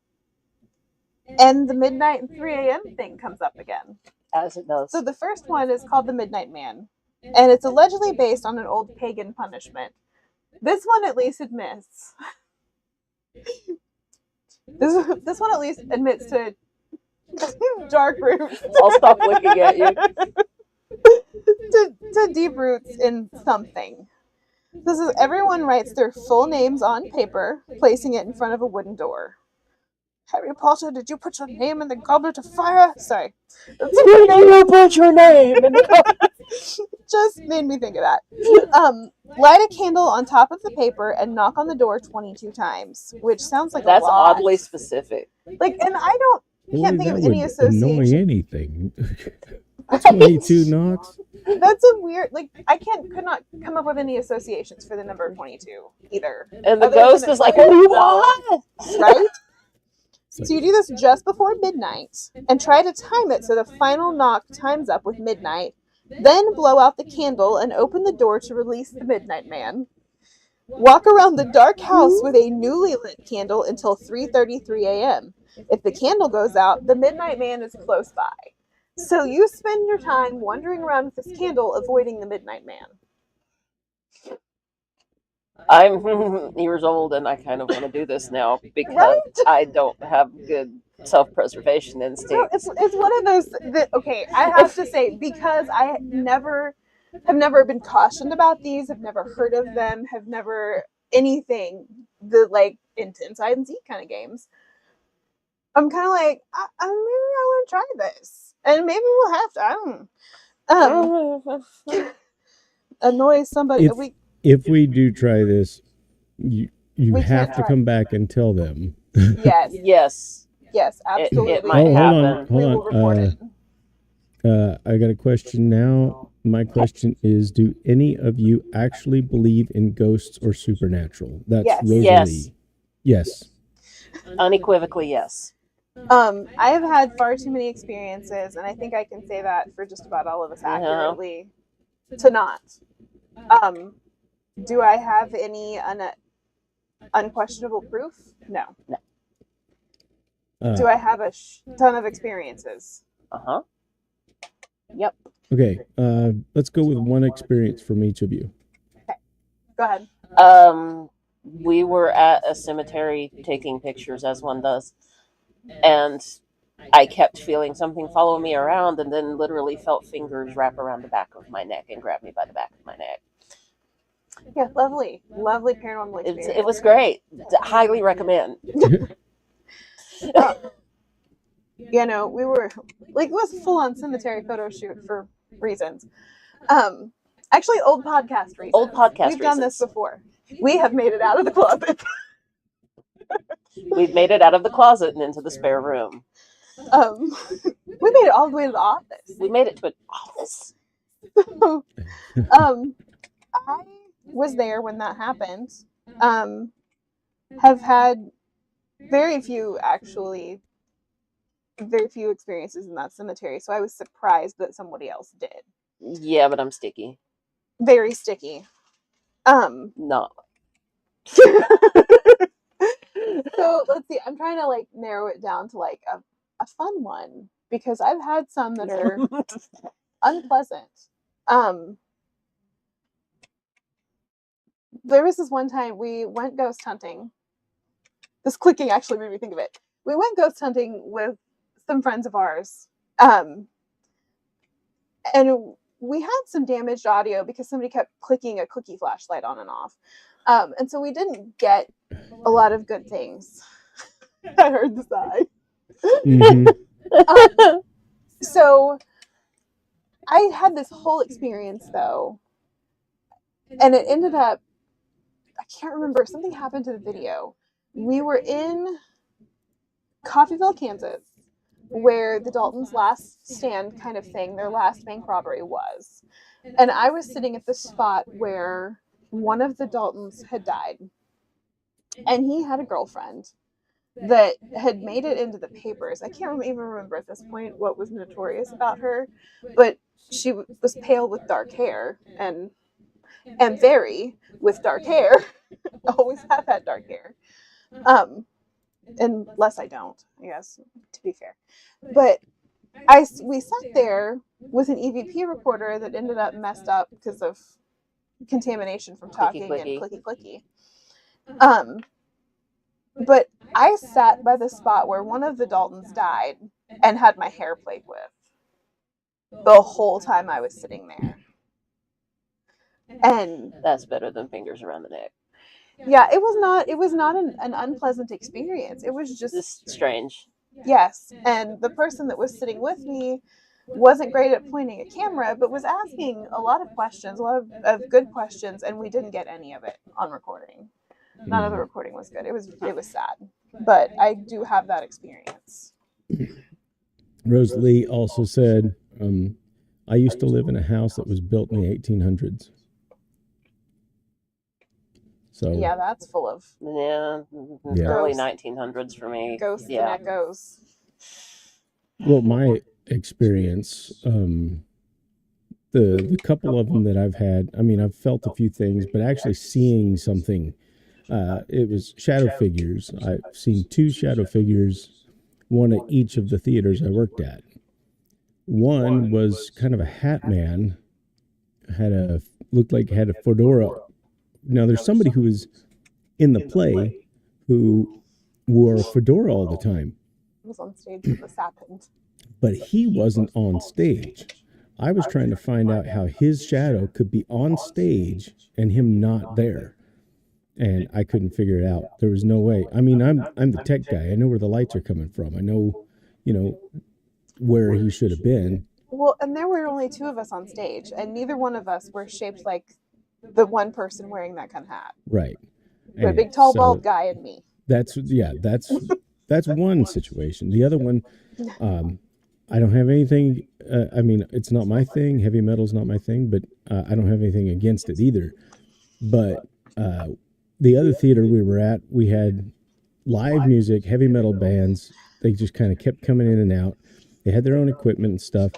the midnight and 3 a.m. thing comes up again. As it does. So the first one is called the Midnight Man, and it's allegedly based on an old pagan punishment. This one at least admits. This one at least admits to dark roots. I'll stop looking at you. to deep roots in something. This is everyone writes their full names on paper, placing it in front of a wooden door. Harry Potter, did you put your name in the goblet of fire? Sorry. Did you put your name in the goblet? Just made me think of that. Light a candle on top of the paper and knock on the door 22 times, which sounds like That's a lot. oddly specific. Like, and I can't think of any association. Annoy anything. 22 knocks. That's a weird. Like, I could not come up with any associations for the number 22 either. And the ghost is like, "What do you want?" Right? So you do this just before midnight and try to time it so the final knock times up with midnight. Then blow out the candle and open the door to release the Midnight Man. Walk around the dark house with a newly lit candle until 3:33 a.m. If the candle goes out, the Midnight Man is close by. So you spend your time wandering around with this candle, avoiding the Midnight Man. I'm years old and I kind of want to do this now because Right? I don't have good self-preservation instincts. So it's one of those that, okay, I have to say, because I have never been cautioned about these, have never heard of them, have never anything, the like intense hide and seek kind of games. I'm kind of like, maybe I want to try this, and maybe we'll have to. I don't annoy somebody. If we do try this, you We have can't to try. come back and tell them. Yes, absolutely. it might hold happen. We will report on. it. I got a question now. My question is: do any of you actually believe in ghosts or supernatural? That's Yes. Rosalie. Yes. Yes. Unequivocally, yes. I have had far too many experiences, and I think I can say that for just about all of us Yeah. accurately, to not. Um, do I have any unquestionable proof? No. Do I have a ton of experiences? Uh-huh. Yep. Okay, let's go with one experience from each of you. Go ahead. We were at a cemetery taking pictures, as one does, and I kept feeling something follow me around, and then literally felt fingers wrap around the back of my neck and grab me by the back of my neck. Yeah, lovely paranormal experience. It was great. Highly recommend. You know, we were like, it was a full-on cemetery photo shoot for reasons. Actually, old podcast reasons. Old podcast We've done this reasons. before. We have made it out of the closet. We've made it out of the closet and into the spare room. We made it all the way to the office. We made it to an office. I was there when that happened. Have had very few experiences in that cemetery, so I was surprised that somebody else did. Yeah, but I'm sticky. Very sticky. No. So let's see. I'm trying to like narrow it down to like a fun one because I've had some that are unpleasant. There was this one time we went ghost hunting. This clicking actually made me think of it. We went ghost hunting with some friends of ours. And we had some damaged audio because somebody kept clicking a cookie flashlight on and off. And so we didn't get a lot of good things. I heard the sigh. Mm-hmm. So I had this whole experience though, and it ended up, I can't remember, something happened to the video. We were in Coffeyville, Kansas, where the Daltons' last stand kind of thing, their last bank robbery was. And I was sitting at the spot where one of the Daltons had died. And he had a girlfriend that had made it into the papers. I can't even remember at this point what was notorious about her, but she was pale with dark hair and very with dark hair. Always have had dark hair. Unless I don't, I guess, to be fair. But we sat there with an EVP recorder that ended up messed up because of contamination from talking Clicky, and clicky. But I sat by the spot where one of the Daltons died and had my hair played with the whole time I was sitting there. And that's better than fingers around the neck. Yeah, it was not an unpleasant experience. It was just strange. Yes, and the person that was sitting with me wasn't great at pointing a camera, but was asking a lot of questions, a lot of good questions, and we didn't get any of it on recording. None of the recording was good. It was sad, but I do have that experience. Rose Lee also said, I used to live in a house that was built in the 1800s. So yeah, that's full of early 1900s for me. Ghosts and echoes. Well, my experience, the couple of them that I've had, I mean, I've felt a few things, but actually seeing something, it was shadow figures. I've seen 2 shadow figures, one at each of the theaters I worked at. One was kind of a hat man, looked like had a fedora. Now, there's somebody who was in the play who wore a fedora all the time. I was on stage when this happened. But he wasn't on stage. I was trying to find out how his shadow could be on stage and him not there. And I couldn't figure it out. There was no way. I mean, I'm the tech guy. I know where the lights are coming from. I know, where he should have been. Well, and there were only 2 of us on stage, and neither one of us were shaped like the one person wearing that kind of hat. Right. A big, tall, bald guy and me. That's one situation. The other one, I don't have anything. I mean, it's not my thing. Heavy metal's not my thing, but I don't have anything against it either. But the other theater we were at, we had live music, heavy metal bands, they just kind of kept coming in and out. They had their own equipment and stuff.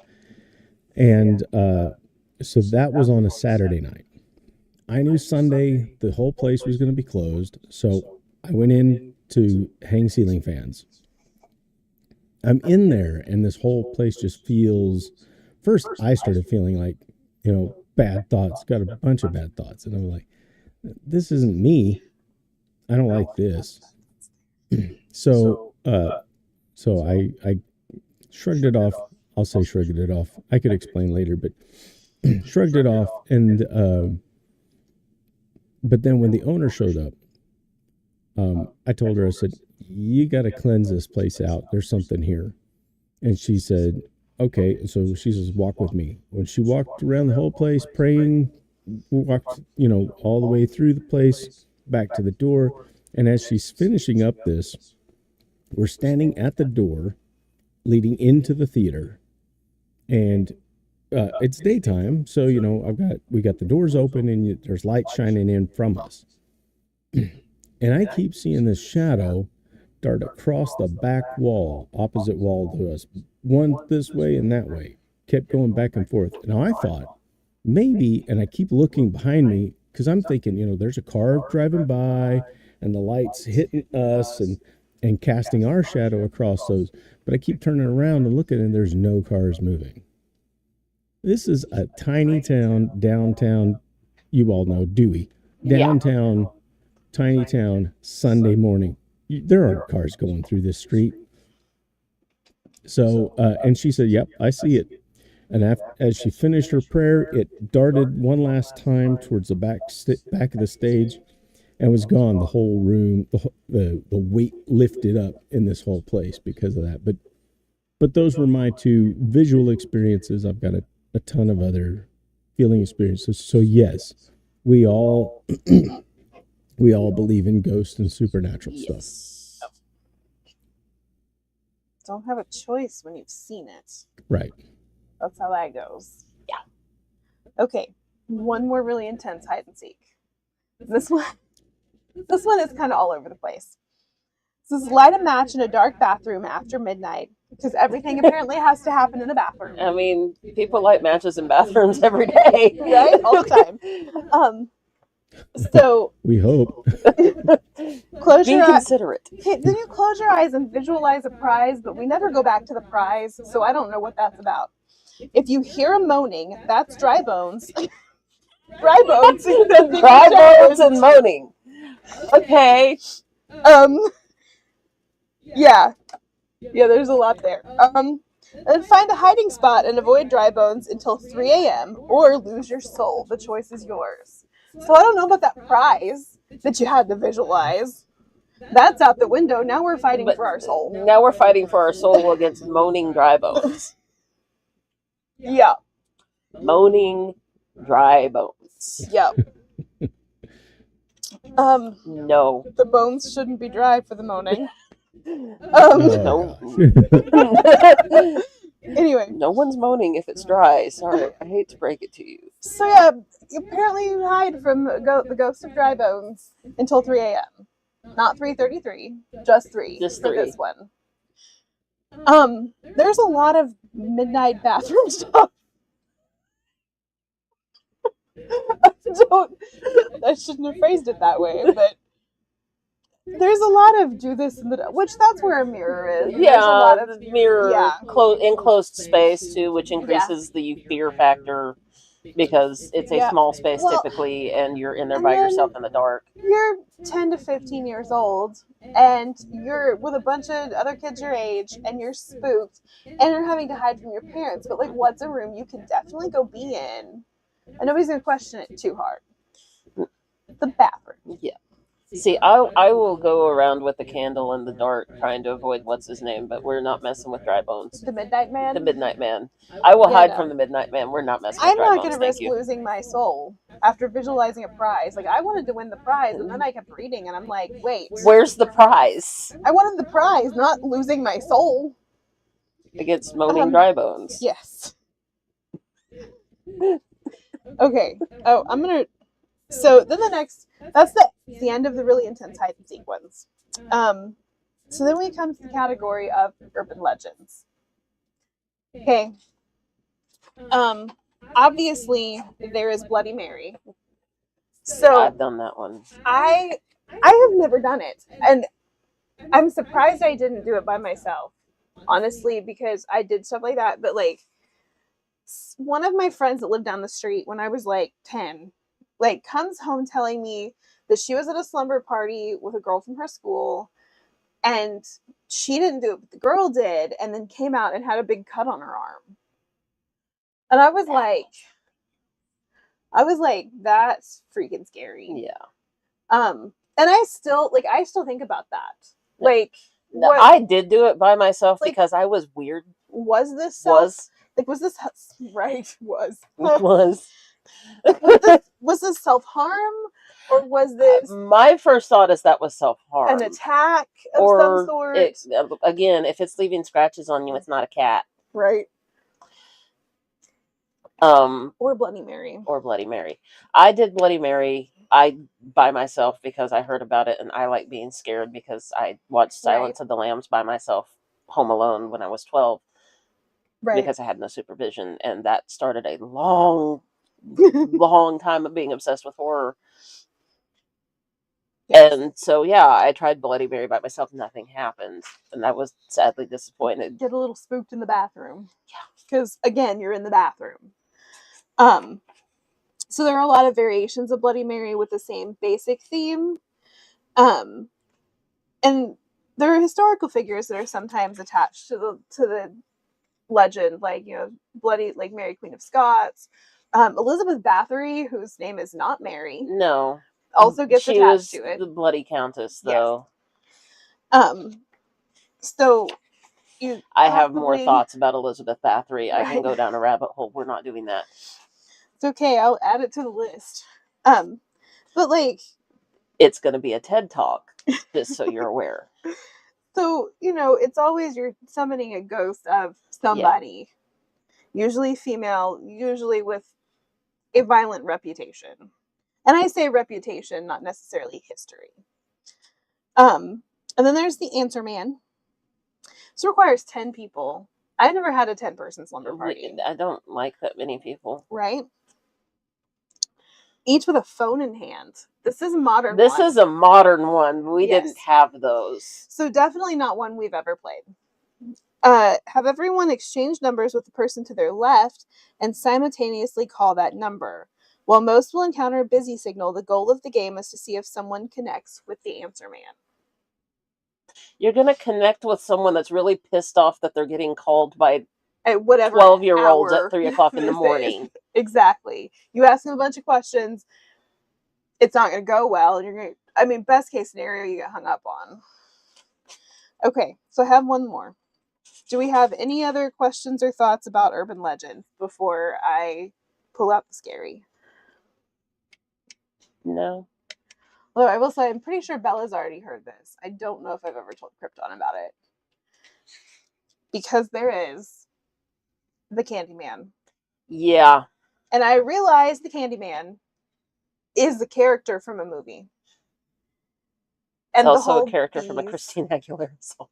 And so that was on a Saturday night. I knew Sunday the whole place was going to be closed. So I went in to hang ceiling fans. I'm in there, and this whole place just feels. First, I started feeling like, bad thoughts, got a bunch of bad thoughts. And I'm like, this isn't me. I don't like this. So I shrugged it off. I'll say shrugged it off. I could explain later, but shrugged it off. And but then when the owner showed up, I told her, I said, you got to cleanse this place out. There's something here. And she said, okay. So she says, walk with me. When she walked around the whole place praying, walked, all the way through the place, back to the door. And as she's finishing up this, we're standing at the door leading into the theater. And it's daytime. So, we got the doors open and there's light shining in from us. And I keep seeing this shadow dart across the back wall, opposite wall to us, one this way and that way, kept going back and forth. Now I thought maybe, and I keep looking behind me because I'm thinking, there's a car driving by and the lights hitting us and casting our shadow across those. But I keep turning around and looking, and there's no cars moving. This is a tiny town, downtown, you all know, Dewey, downtown, tiny town, Sunday morning. There aren't cars going through this street. So, and she said, yep, I see it. And as she finished her prayer, it darted one last time towards the back of the stage and was gone. The whole room, the weight lifted up in this whole place because of that. But those were my two visual experiences. I've got a ton of other feeling experiences. So yes, we all believe in ghosts and supernatural stuff. Don't have a choice when you've seen it. Right. That's how that goes. Yeah. Okay. One more really intense hide and seek. This one is kind of all over the place. This is light a match in a dark bathroom after midnight because everything apparently has to happen in a bathroom. I mean, people light matches in bathrooms every day. Right? All the time. So we hope. Close Be your eyes. considerate. Okay, then you close your eyes and visualize a prize, but we never go back to the prize, so I don't know what that's about. If you hear a moaning, that's dry bones. Dry bones. Dry bones and moaning. Okay. Yeah, there's a lot there. And find a hiding spot and avoid dry bones until 3 a.m. or lose your soul. The choice is yours. So I don't know about that prize that you had to visualize. That's out the window. Now we're fighting for our soul. Now we're fighting for our soul against moaning dry bones. Yeah. Moaning dry bones. Yeah. No. The bones shouldn't be dry for the moaning. No. Anyway. No one's moaning if it's dry. Sorry, I hate to break it to you. So yeah, apparently you hide from the ghost of dry bones until 3 a.m. Not 3:33, just 3. Just for 3. this one. There's a lot of midnight bathroom stuff. I shouldn't have phrased it that way, but there's a lot of do this in the which that's where a mirror is. Yeah, There's a lot of mirror, enclosed space too, which increases the fear factor because it's a small space typically, and you're in there by yourself in the dark. You're 10 to 15 years old, and you're with a bunch of other kids your age, and you're spooked, and you're having to hide from your parents. But like, what's a room you can definitely go be in, and nobody's gonna question it too hard? The bathroom. Yeah. See, I will go around with a candle in the dark trying to avoid what's his name, but we're not messing with dry bones. The Midnight Man? The Midnight Man. I will hide from the Midnight Man. We're not messing with dry bones. I'm not going to risk losing my soul after visualizing a prize. Like, I wanted to win the prize, and then I kept reading, and I'm like, wait. Where's the prize? I wanted the prize, not losing my soul. Against moaning dry bones. Yes. Okay. Oh, I'm going to... So then that's the end of the really intense hide and seek ones. So then we come to the category of urban legends. Okay. Obviously there is Bloody Mary. So I've done that one. I have never done it. And I'm surprised I didn't do it by myself. Honestly, because I did stuff like that, but like one of my friends that lived down the street when I was like 10, like comes home telling me that she was at a slumber party with a girl from her school and she didn't do it, but the girl did, and then came out and had a big cut on her arm. And I was like, that's freaking scary. Yeah. And I still think about that. Like, No, what I did do it by myself Like- because I was weird. was this? Was Right? Was was was this self harm, or was this my first thought is that was self harm, an attack of or some sort? again, if it's leaving scratches on you, it's not a cat. Right. Or Bloody Mary. Bloody Mary. I did Bloody Mary. By myself because I heard about it and I like being scared because I watched Silence of the Lambs by myself, home alone when I was 12. Right. Because I had no supervision, and that started a long, long time of being obsessed with horror. Yes. And so, yeah, I tried Bloody Mary by myself. Nothing happened, and I was sadly disappointed. Get a little spooked in the bathroom. Yeah. Because again, you're in the bathroom. So there are a lot of variations of Bloody Mary with the same basic theme. And there are historical figures that are sometimes attached to the legend, like, you know, Bloody, like Mary Queen of Scots. Elizabeth Bathory, whose name is not Mary, No, also gets she attached was to it. the Bloody Countess, though. So I have more thoughts about Elizabeth Bathory. I Right. can go down a rabbit hole. We're not doing that. It's okay. I'll add it to the list. But like, It's going to be a TED Talk, just so you're aware. so, you know, it's always you're summoning a ghost of somebody, usually female, usually with a violent reputation. And I say reputation, not necessarily history. And then there's the Answer Man. This requires 10 people. I've never had a 10-person slumber party. I don't like that many people. Right? Each with a phone in hand. This is modern. This is a modern one. We didn't have those. So definitely not one we've ever played. Have everyone exchange numbers with the person to their left and simultaneously call that number. While most will encounter a busy signal, the goal of the game is to see if someone connects with the Answer Man. You're going to connect with someone that's really pissed off that they're getting called by At whatever 12-year-olds hour at 3 o'clock in the this is. morning. Exactly. You ask them a bunch of questions, it's not going to go well, and you're going to, I mean, best case scenario, you get hung up on. Okay, so I have one more. Do we have any other questions or thoughts about urban legend before I pull out the scary? No. Although I will say, I'm pretty sure Bella's already heard this. I don't know if I've ever told Krypton about it. Because there is the Candyman. Yeah. And I realized the Candyman is the character from a movie. And It's also a character from a Christina Aguilera song.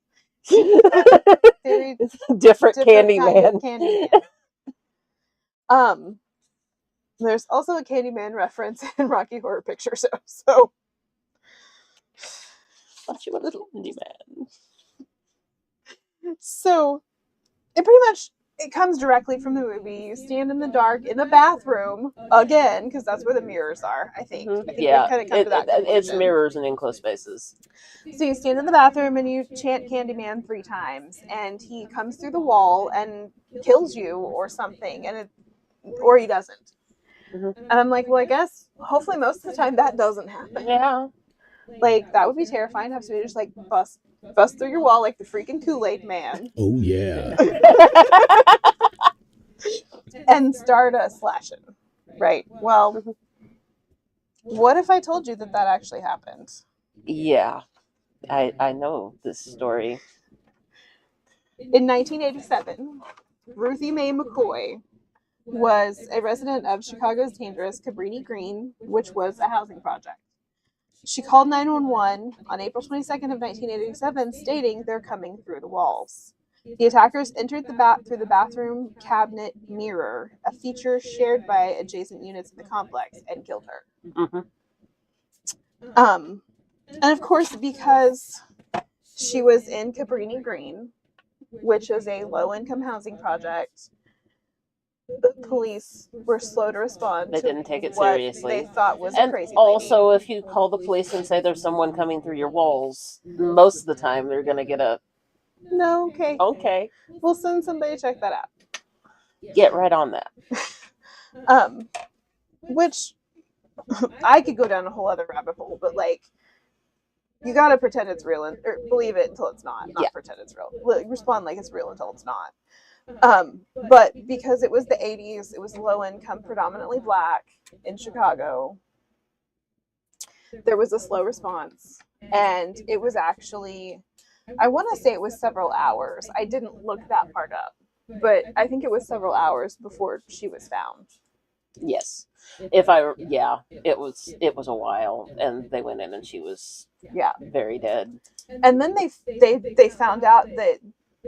Very different Candyman. Candyman. There's also a Candyman reference in Rocky Horror Picture Show. So, thought you were a little indie man. So, it pretty much comes directly from the movie. You stand in the dark in the bathroom again, because that's where the mirrors are. I think. Mm-hmm. I think we've kind of come to that conclusion. It's mirrors and enclosed spaces. So you stand in the bathroom and you chant Candyman 3 times, and he comes through the wall and kills you or something, or he doesn't. Mm-hmm. And I'm like, well, I guess hopefully most of the time that doesn't happen. Yeah. Like, that would be terrifying to have somebody just like bust through your wall like the freaking Kool-Aid Man. Oh yeah. And start slashing. Right. Well, what if I told you that actually happened? Yeah. I know this story. In 1987, Ruthie Mae McCoy was a resident of Chicago's dangerous Cabrini Green, which was a housing project. She called 911 on April 22nd of 1987, stating they're coming through the walls. The attackers entered through the bathroom cabinet mirror, a feature shared by adjacent units in the complex, and killed her. Mhm. And of course, because she was in Cabrini Green, which is a low-income housing project, the police were slow to respond. They to didn't take it what seriously. they thought was a And crazy also, if you call the police and say there's someone coming through your walls, most of the time they're going to get a, lady. No, okay. okay, We'll send somebody to check that out. get right on that. Which I could go down a whole other rabbit hole, but like, you gotta pretend it's real or believe it until it's not. Not pretend it's real. Respond like it's real until it's not. But because it was the 80s, it was low income, predominantly black in Chicago. There was a slow response, and it was actually, I want to say it was several hours. I didn't look that part up, but I think it was several hours before she was found. Yes. It was a while, and they went in and she was very dead. And then they found out that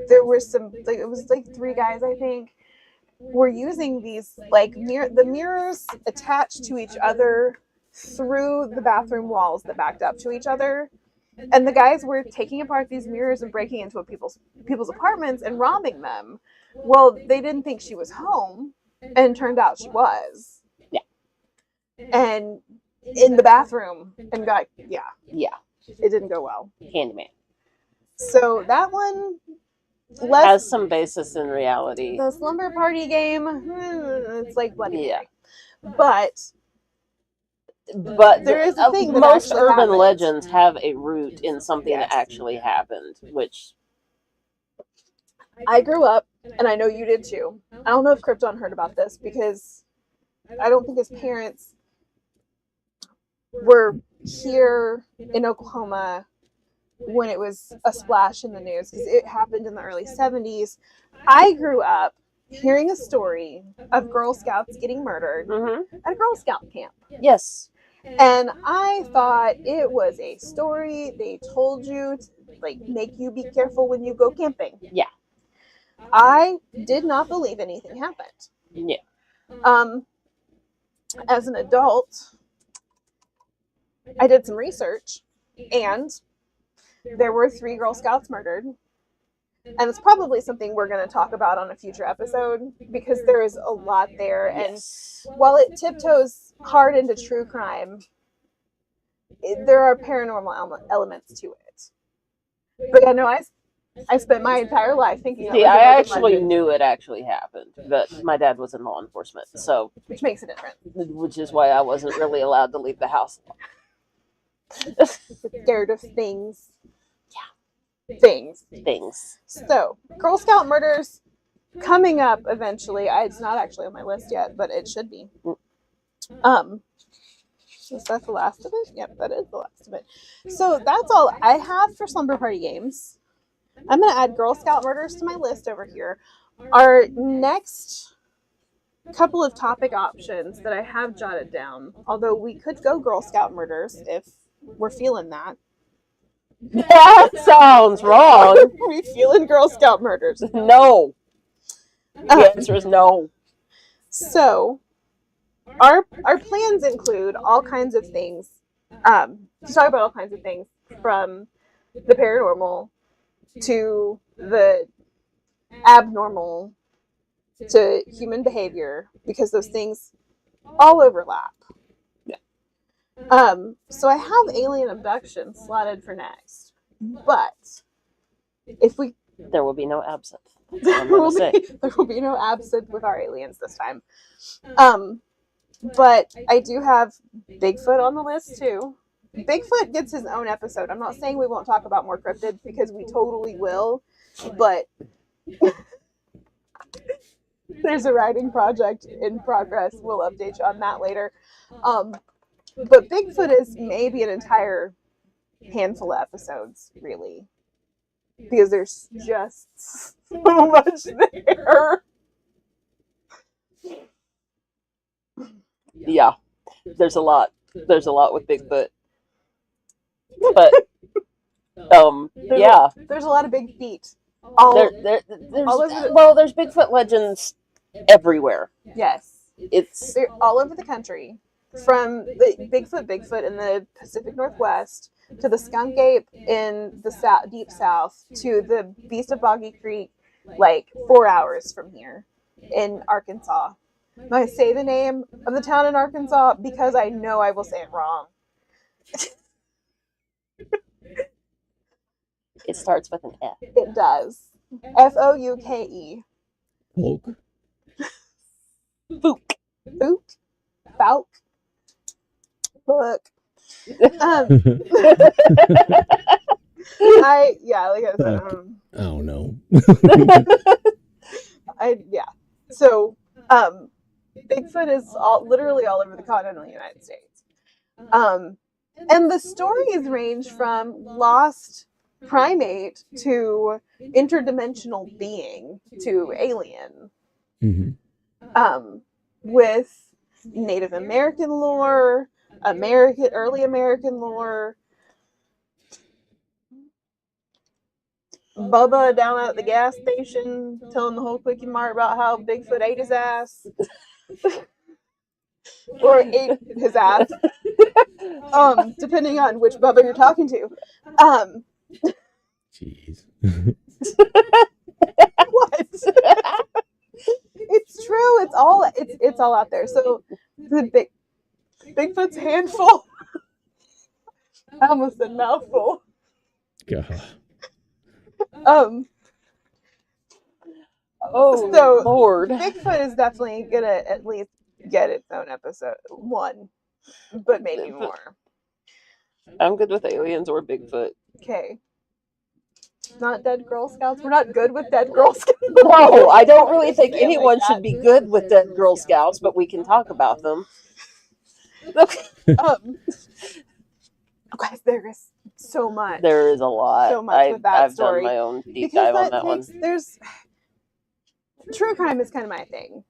there were some, like, it was like 3 guys, I think, were using these like the mirrors attached to each other through the bathroom walls that backed up to each other. And the guys were taking apart these mirrors and breaking into people's apartments and robbing them. Well, they didn't think she was home, and it turned out she was. Yeah. And in the bathroom, and got it didn't go well. Handyman. So that one has some basis in reality. The slumber party game, it's like Bloody Mary. But there is a thing that most urban happened. legends have a root in something that actually happened, which I grew up, and I know you did too. I don't know if Krypton heard about this, because I don't think his parents were here in Oklahoma when it was a splash in the news, because it happened in the early 70s. I grew up hearing a story of Girl Scouts getting murdered at a Girl Scout camp. Yes. And I thought it was a story they told you to, like, make you be careful when you go camping. Yeah. I did not believe anything happened. Yeah. As an adult, I did some research, and there were 3 Girl Scouts murdered. And it's probably something we're going to talk about on a future episode, because there is a lot there. Yes. And while it tiptoes hard into true crime, there are paranormal elements to it. But I know I spent my entire life thinking. See, I actually knew it actually happened, but my dad was in law enforcement, so which makes it different. Which is why I wasn't really allowed to leave the house. Scared of things. Yeah. Things. So, Girl Scout murders coming up eventually. It's not actually on my list yet, but it should be. Is that the last of it? Yep, that is the last of it. So that's all I have for Slumber Party games. I'm going to add Girl Scout murders to my list over here. Our next couple of topic options that I have jotted down, although we could go Girl Scout murders if we're feeling that. That sounds wrong. Are we feeling Girl Scout murders? No. The answer is no. So, our plans include all kinds of things. To talk about all kinds of things, from the paranormal to the abnormal to human behavior, because those things all overlap. Yeah. So I have alien abduction slotted for next, but if we there will be no absinthe. there will be no absinthe with our aliens this time. But I do have Bigfoot on the list too. Bigfoot gets his own episode. I'm not saying we won't talk about more cryptids, because we totally will, but there's a writing project in progress. We'll update you on that later. But Bigfoot is maybe an entire handful of episodes, really, because there's just so much there. Yeah, there's a lot. There's a lot with Bigfoot. But yeah, There's a lot of big feet. All there's all over the there's Bigfoot legends everywhere. yes, It's they're all over the country, from the Bigfoot in the Pacific Northwest to the skunk ape in the deep south to the beast of Boggy Creek, like 4 hours from here in Arkansas. And I say the name of the town in Arkansas because I know I will say it wrong. it starts with an F. It does. Fouke. Polk. Fook. Book. Falk. Book. Um, like I said, I don't know. So, Bigfoot is literally all over the continental United States. And the stories range from lost primate to interdimensional being to alien. Mm-hmm. With Native American lore, early American lore. Bubba down at the gas station telling the whole Quickie Mart about how Bigfoot ate his ass. Or ate his ass. Depending on which Bubba you're talking to. Jeez. What? It's true. It's all out there. So the Bigfoot's handful. I almost said mouthful. God. Oh, So Lord. Bigfoot is definitely gonna at least get its own episode one, but maybe more. I'm good with aliens or Bigfoot. Okay. Not dead Girl Scouts. We're not good with dead Girl Scouts. No, I don't really think anyone should be good with dead Girl Scouts, but we can talk about them. Guys, there is so much. There is a lot. So much with that I've story. done my own deep dive on that one. There's true crime is kind of my thing.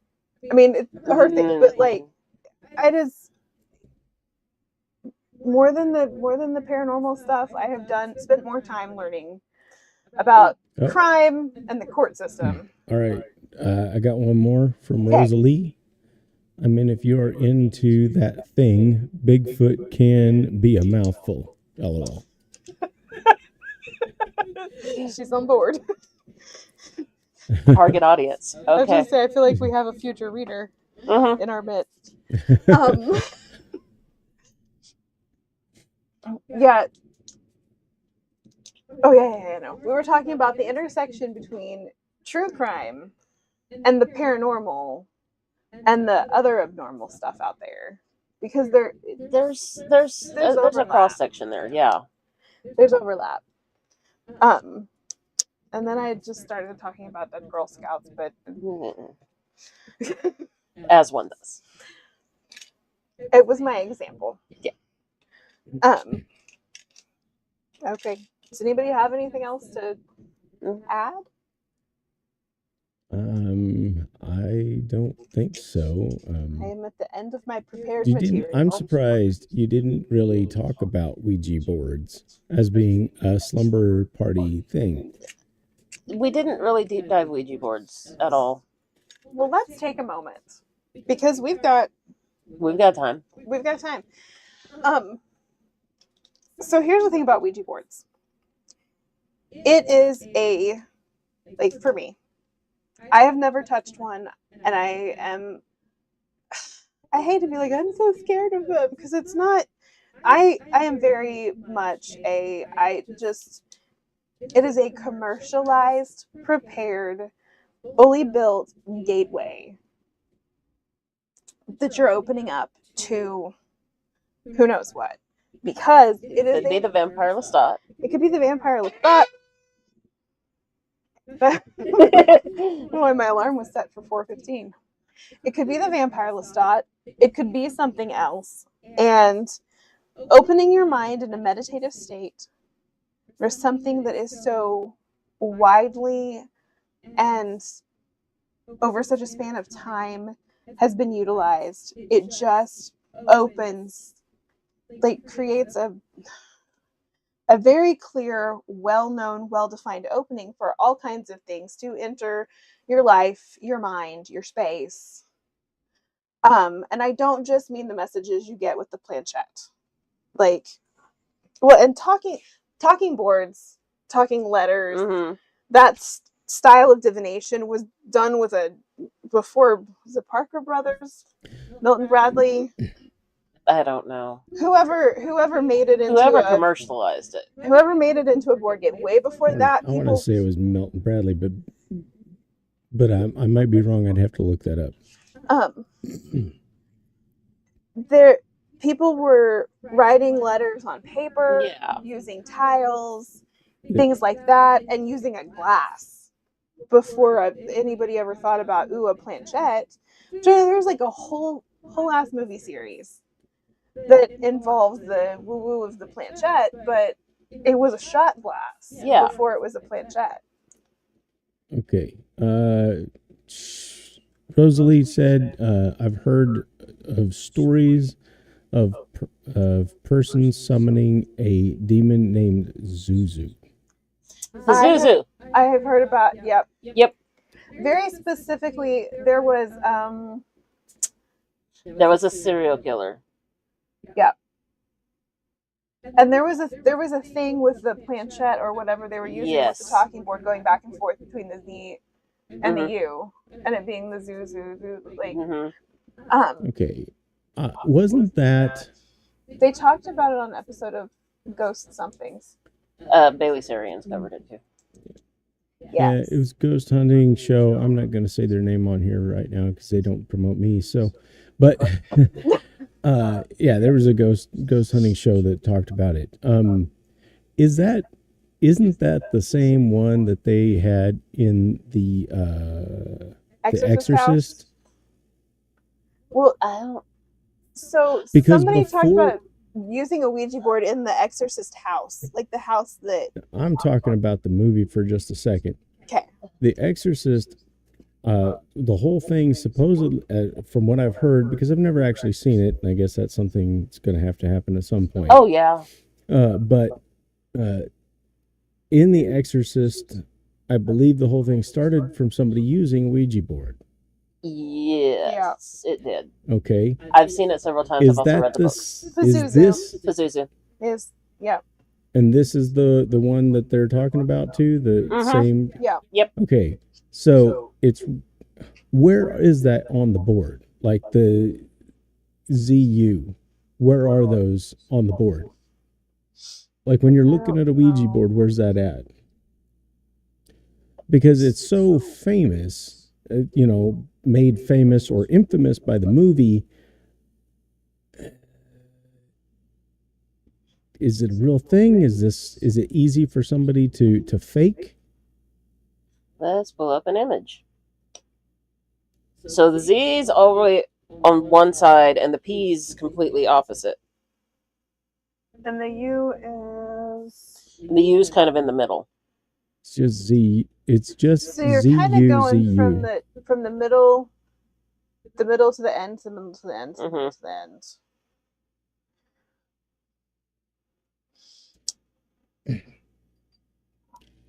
I mean, it's her thing, but like, I just more than the paranormal stuff, I have spent more time learning about crime and the court system. All right, I got one more from Rosalie. I mean, if you're into that thing, Bigfoot can be a mouthful. LOL. She's on board. Target audience. Okay. I was gonna say, I feel like we have a future reader in our midst. Yeah. Oh yeah. No. We were talking about the intersection between true crime and the paranormal and the other abnormal stuff out there, because there's a cross section there. Yeah. There's overlap. And then I just started talking about dead Girl Scouts, but as one does. It was my example. Yeah. Okay. Does anybody have anything else to add? I don't think so. I am at the end of my prepared you material. didn't. I'm surprised you didn't really talk about Ouija boards as being a slumber party thing. We didn't really deep dive Ouija boards at all. Well, let's take a moment because we've got time. We've got time. So here's the thing about Ouija boards. It is for me, I have never touched one, and I hate to be like, I'm so scared of them, because it's not, I am very much it is a commercialized, prepared, fully built gateway that you're opening up to who knows what. Because it could be the Vampire Lestat. It could be the Vampire Lestat. Boy, my alarm was set for 4:15. It could be the Vampire Lestat. It could be something else. And opening your mind in a meditative state for something that is so widely and over such a span of time has been utilized, it just opens, creates a very clear, well-known, well-defined opening for all kinds of things to enter your life, your mind, your space. And I don't just mean the messages you get with the planchette. Like, well, and talking boards, talking letters, Mm-hmm. that style of divination was done with before, was it Parker Brothers, Milton Bradley, I don't know. whoever made it into Whoever commercialized it. whoever made it into a board game way before I that. want to People, say it was Milton Bradley, but I might be wrong. I'd have to look that up. there, people were writing letters on paper, Yeah. using tiles, things like that, and using a glass before anybody ever thought about a planchette. So there's like a whole ass movie series that involves the woo woo of the planchette, but it was a shot glass Yeah. before it was a planchette. Okay. Rosalie said, I've heard of stories of persons summoning a demon named Zuzu. The Zuzu. I have heard about, yep. Yep. Very specifically, there was a serial killer. yep. And there was a thing with the planchette or whatever they were using with the Yes. talking board going back and forth between the Z and the Mhm. U, and it being the Zuzu, like Mm-hmm. Okay. Wasn't that they talked about it on an episode of Ghost Somethings. Bailey Sarian's covered it too. Yes. it was Ghost Hunting Show. I'm not going to say their name on here right now because they don't promote me. So, but yeah, there was a ghost hunting show that talked about it. Isn't that the same one that they had in the Exorcist Exorcist? House? Well, I don't. so Because somebody talked before- about using a Ouija board in the Exorcist house, like the house that. I'm talking about the movie for just a second. Okay. The Exorcist, the whole thing supposedly, from what I've heard, because I've never actually seen it, and I guess that's something that's going to have to happen at some point. Oh yeah. But in The Exorcist, I believe the whole thing started from somebody using a Ouija board. Yes, it did. Okay, I've seen it several times. is I've also read that the book. this? Is Pazuzu. this? Pazuzu. Is yeah. And this is the one that they're talking about too. The Mhm. same. Yeah. Yep. Okay, so it's where is that on the board? Like the ZU, where are those on the board? Like when you're looking at a Ouija board, where's that at? Because it's so famous, made famous or infamous by the movie. Is it a real thing? Is it easy for somebody to fake? Let's pull up an image. So the Z's already on one side and the P's completely opposite. And the U is. And the U's kind of in the middle. It's just Z. It's just So you're ZU, kind of going ZU. from the middle to the end, to the middle to the end, to the middle to the end.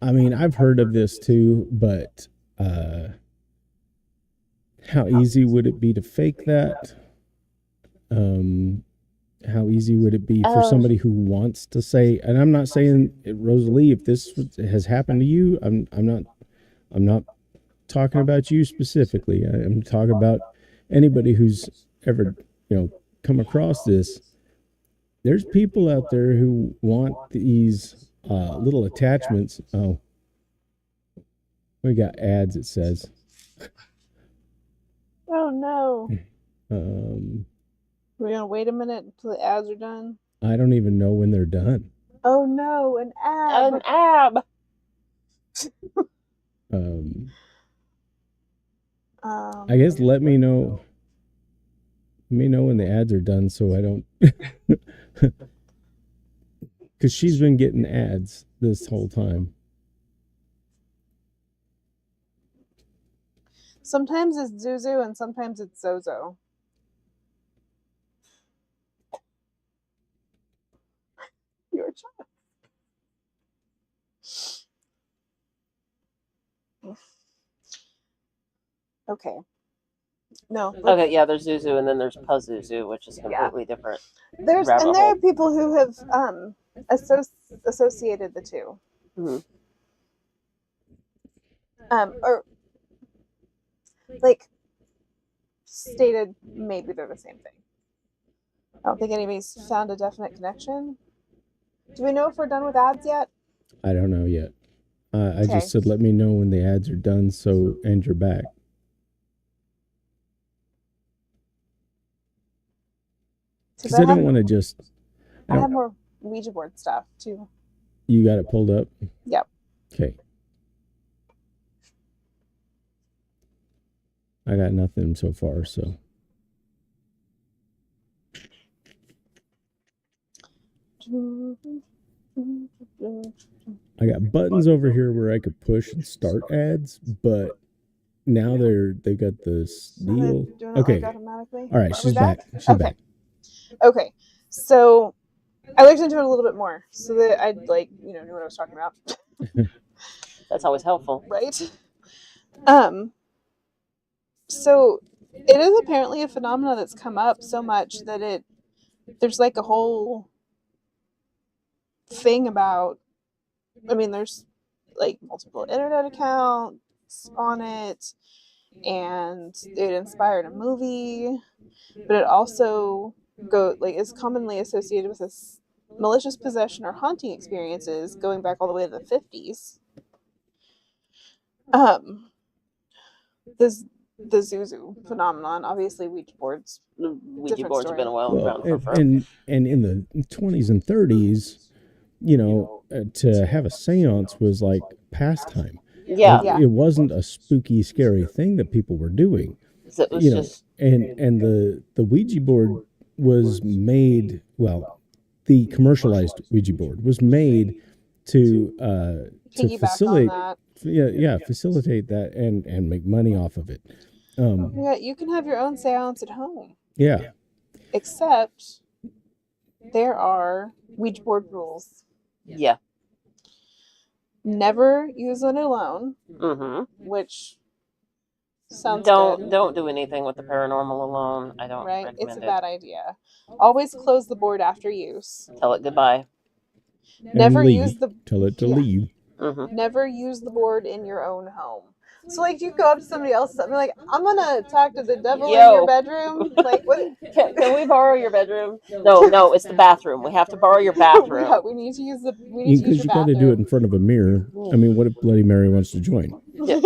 I mean, I've heard of this too, but how easy would it be to fake that? How easy would it be for somebody who wants to say? And I'm not saying, Rosalie, if this has happened to you, I'm not talking about you specifically. I'm talking about anybody who's ever come across this. There's people out there who want these little attachments. Oh, we got ads, it says. Oh no. We're going to wait a minute until the ads are done. I don't even know when they're done. Oh no, an ad. An ab. I guess let me know when the ads are done so I don't because she's been getting ads this whole time. Sometimes it's Zuzu and sometimes it's Zozo. Your child. Okay. No. Okay, yeah, there's Zuzu, and then there's Pazuzu, which is completely different. There's rabbit and there hole. are people who have associated the two. Mhm. Or like stated maybe they're the same thing. I don't think anybody's found a definite connection. Do we know if we're done with ads yet? I don't know yet. I Okay. just said let me know when the ads are done, and you're back. Because I don't want to just. I have more Ouija board stuff too. You got it pulled up? Yep. Okay. I got nothing so far, so. I got buttons over here where I could push and start ads, but now they've got this deal. Okay. All right, she's back. She's back. Okay. So I looked into it a little bit more so that I'd knew what I was talking about. That's always helpful. Right? So it is apparently a phenomenon that's come up so much that there's like a whole thing about, there's like multiple internet accounts on it, and it inspired a movie, but it also is commonly associated with this malicious possession or haunting experiences going back all the way to the 50s. The Zuzu phenomenon, obviously Ouija boards. Ouija boards have been Well, around for forever. and in the 20s and 30s, to have a seance was like pastime. Yeah. It wasn't a spooky, scary thing that people were doing. It was just and the Ouija board was made. Well, the commercialized Ouija board was made to facilitate. Facilitate that and make money off of it. You can have your own seance at home. Yeah. Except there are Ouija board rules. Yeah. Never use it alone. Mm-hmm. Which sounds don't good. do anything with the paranormal alone. I don't Right? recommend It's a it. bad idea. Always close the board after use. Tell it goodbye. Never use the tell it to leave. Mm-hmm. Never use the board in your own home. So, like, you go up to somebody else and be like, I'm gonna talk to the devil in your bedroom. Like, what? Can we borrow your bedroom? No, it's the bathroom. We have to borrow your bathroom. We need to use the. Because you got to do it in front of a mirror. I mean, what if Bloody Mary wants to join? Yeah.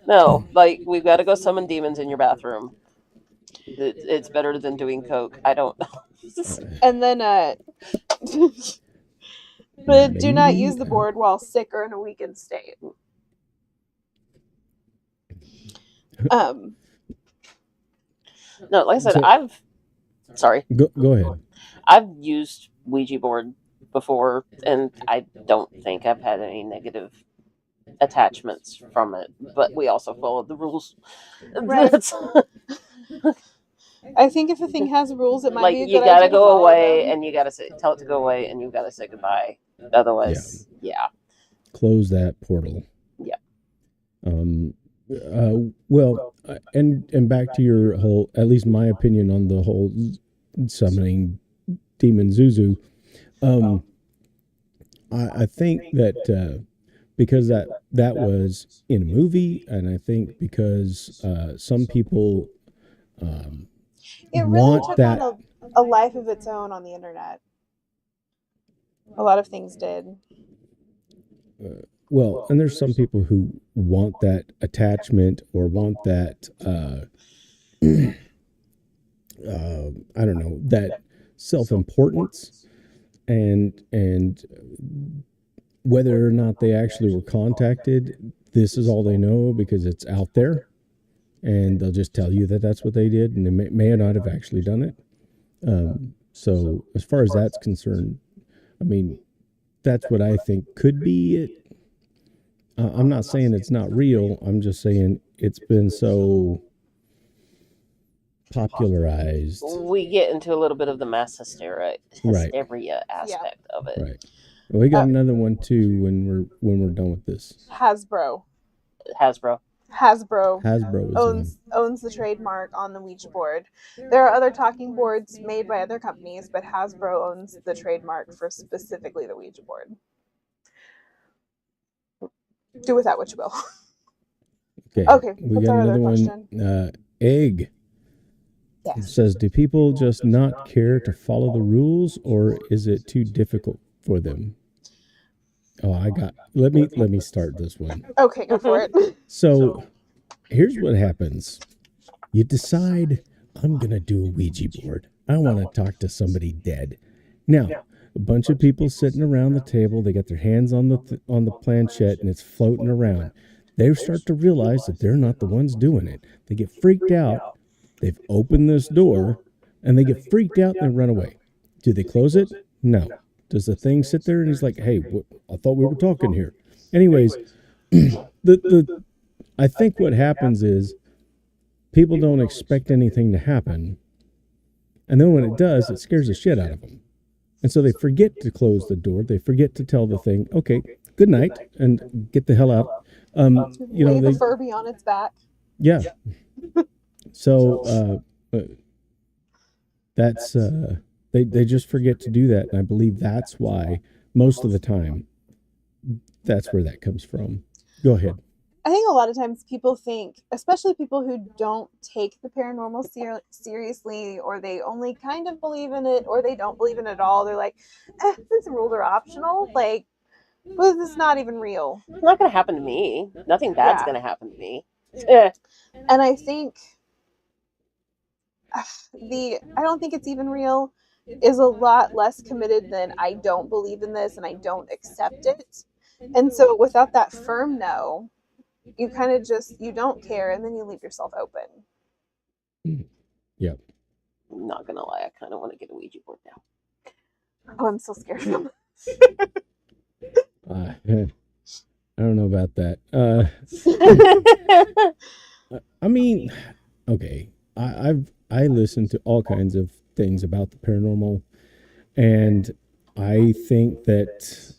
No, like, we've got to go summon demons in your bathroom. It's better than doing coke. I don't know. And then, but do not use the board while sick or in a weakened state. No, like I said, sorry. Go ahead. I've used Ouija board before, and I don't think I've had any negative attachments from it. But we also followed the rules. Right. I think if a thing has rules, it might be a good idea. You gotta go away, and you gotta tell it to go away, and you gotta say goodbye. Otherwise, yeah. Close that portal. Yeah. Well, and back to your whole, at least my opinion on the whole summoning demon Zuzu. I think that because that was in a movie, and I think because some people it really took on a life of its own on the internet. A lot of things did. Well, and there's some people who want that attachment or want that, I don't know, that self-importance, and whether or not they actually were contacted, this is all they know because it's out there, and they'll just tell you that that's what they did, and they may or not have actually done it. So as far as that's concerned, I mean, that's what I think could be it. I'm not saying it's not real. I'm just saying it's been so popularized. We get into a little bit of the mass hysteria aspect of it. Right. Well, we got another one too when we're done with this. Hasbro. Hasbro Hasbro is owns the trademark on the Ouija board. There are other talking boards made by other companies, but Hasbro owns the trademark for specifically the Ouija board. Do with that what you will. Okay, we what's got our another other one. question? Egg. It Yes. says, do people just not care to follow the rules, or is it too difficult for them? Oh, let me start this one. Okay, go for it. So here's what happens. You decide, I'm going to do a Ouija board. I want to talk to somebody dead. Now, a bunch of people sitting around the table, they got their hands on the planchette and it's floating around. They start to realize that they're not the ones doing it. They get freaked out. They've opened this door and they get freaked out and they run away. Do they close it? No. Does the thing sit there and he's like, hey, I thought we were talking here. Anyways, I think what happens is people don't expect anything to happen. And then when it does, it scares the shit out of them. And so they forget to close the door. They forget to tell the thing, okay, good night, and get the hell out. Lay the Furby on its back. Yeah. So that's they just forget to do that, and I believe that's why most of the time that's where that comes from. Go ahead. I think a lot of times people think, especially people who don't take the paranormal seriously, or they only kind of believe in it, or they don't believe in it at all. They're like, these rules are optional. Like, well, this is not even real. It's not going to happen to me. Nothing bad's going to happen to me. And I think I don't think it's even real is a lot less committed than I don't believe in this and I don't accept it. And so without that firm no, you kind of just, you don't care, and then you leave yourself open. Yep. I'm not going to lie. I kind of want to get a Ouija board now. Oh, I'm so scared of them. I don't know about that. I mean, okay. I listen to all kinds of things about the paranormal, and I think that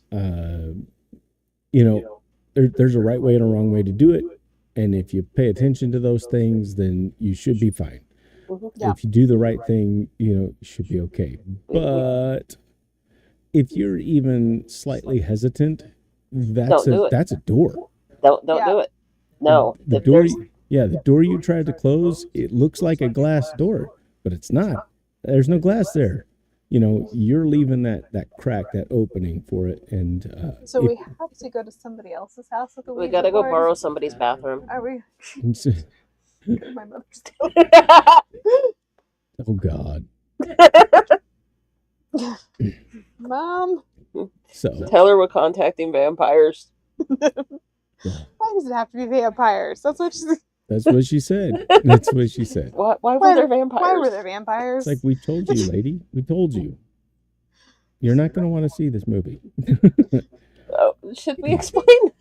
there's a right way and a wrong way to do it, and if you pay attention to those things, then you should be fine. Yeah. If you do the right thing, you should be okay. But if you're even slightly hesitant, that's a door. Don't do it. No. The door. The door you tried to close, it looks like a glass door, but it's not. There's no glass there. You're leaving that crack, that opening for it. And so we have to go to somebody else's house with the Ouija we got to go board? borrow somebody's bathroom. Are we? My mother's doing. Oh God. Mom. So tell her we're contacting vampires. Why does it have to be vampires? That's what she said. That's what she said. Why were there vampires? Why were there vampires? It's like, we told you, lady. We told you. You're not going to want to see this movie. Should we explain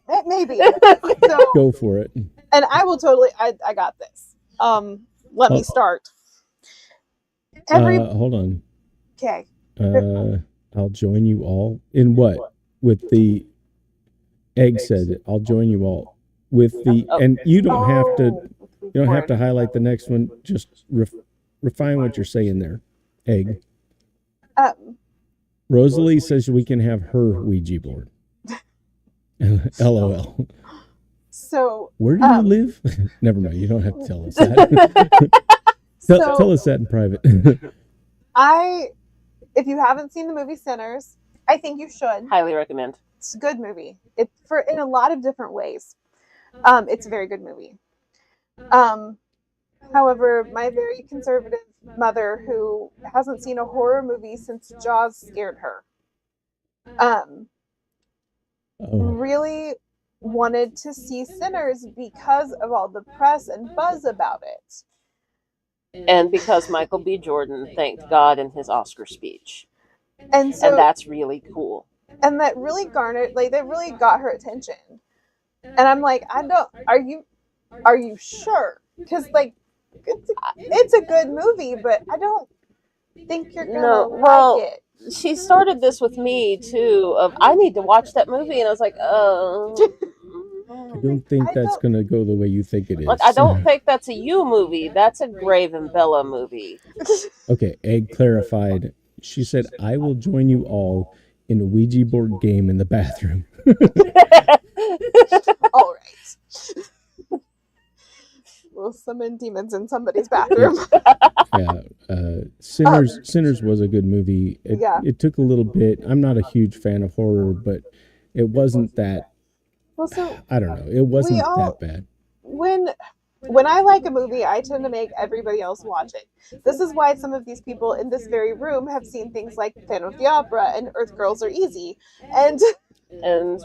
that? Maybe. So, go for it. And I will totally. I got this. Let me start. Hold on. Okay. I'll join you all in what? With the egg said it. I'll join you all with the and you don't have to highlight the next one. Just refine what you're saying there. Egg. Rosalie says we can have her Ouija board. LOL. So where do you live? Never mind. You don't have to tell us that. Tell us that in private. If you haven't seen the movie Sinners, I think you should. Highly recommend. It's a good movie. It's in a lot of different ways. It's a very good movie. However, my very conservative mother, who hasn't seen a horror movie since Jaws scared her, really wanted to see Sinners because of all the press and buzz about it. And because Michael B. Jordan thanked God in his Oscar speech. And that's really cool. And that really that really got her attention. And I'm like, are you sure? Because it's a good movie, but I don't think you're gonna like it. She started this with me too, of I need to watch that movie, and I was like, oh. I don't think that's gonna go the way you think it is. Like, I don't think that's a you movie. That's a Grave and Bella movie. Okay, Egg clarified. She said, "I will join you all in a Ouija board game in the bathroom." All right. We'll summon demons in somebody's bathroom. Yeah, Sinners was a good movie. It took a little bit. I'm not a huge fan of horror, but it wasn't that. Well, so I don't know. It wasn't that bad. When I like a movie, I tend to make everybody else watch it. This is why some of these people in this very room have seen things like Phantom of the Opera and Earth Girls Are Easy, and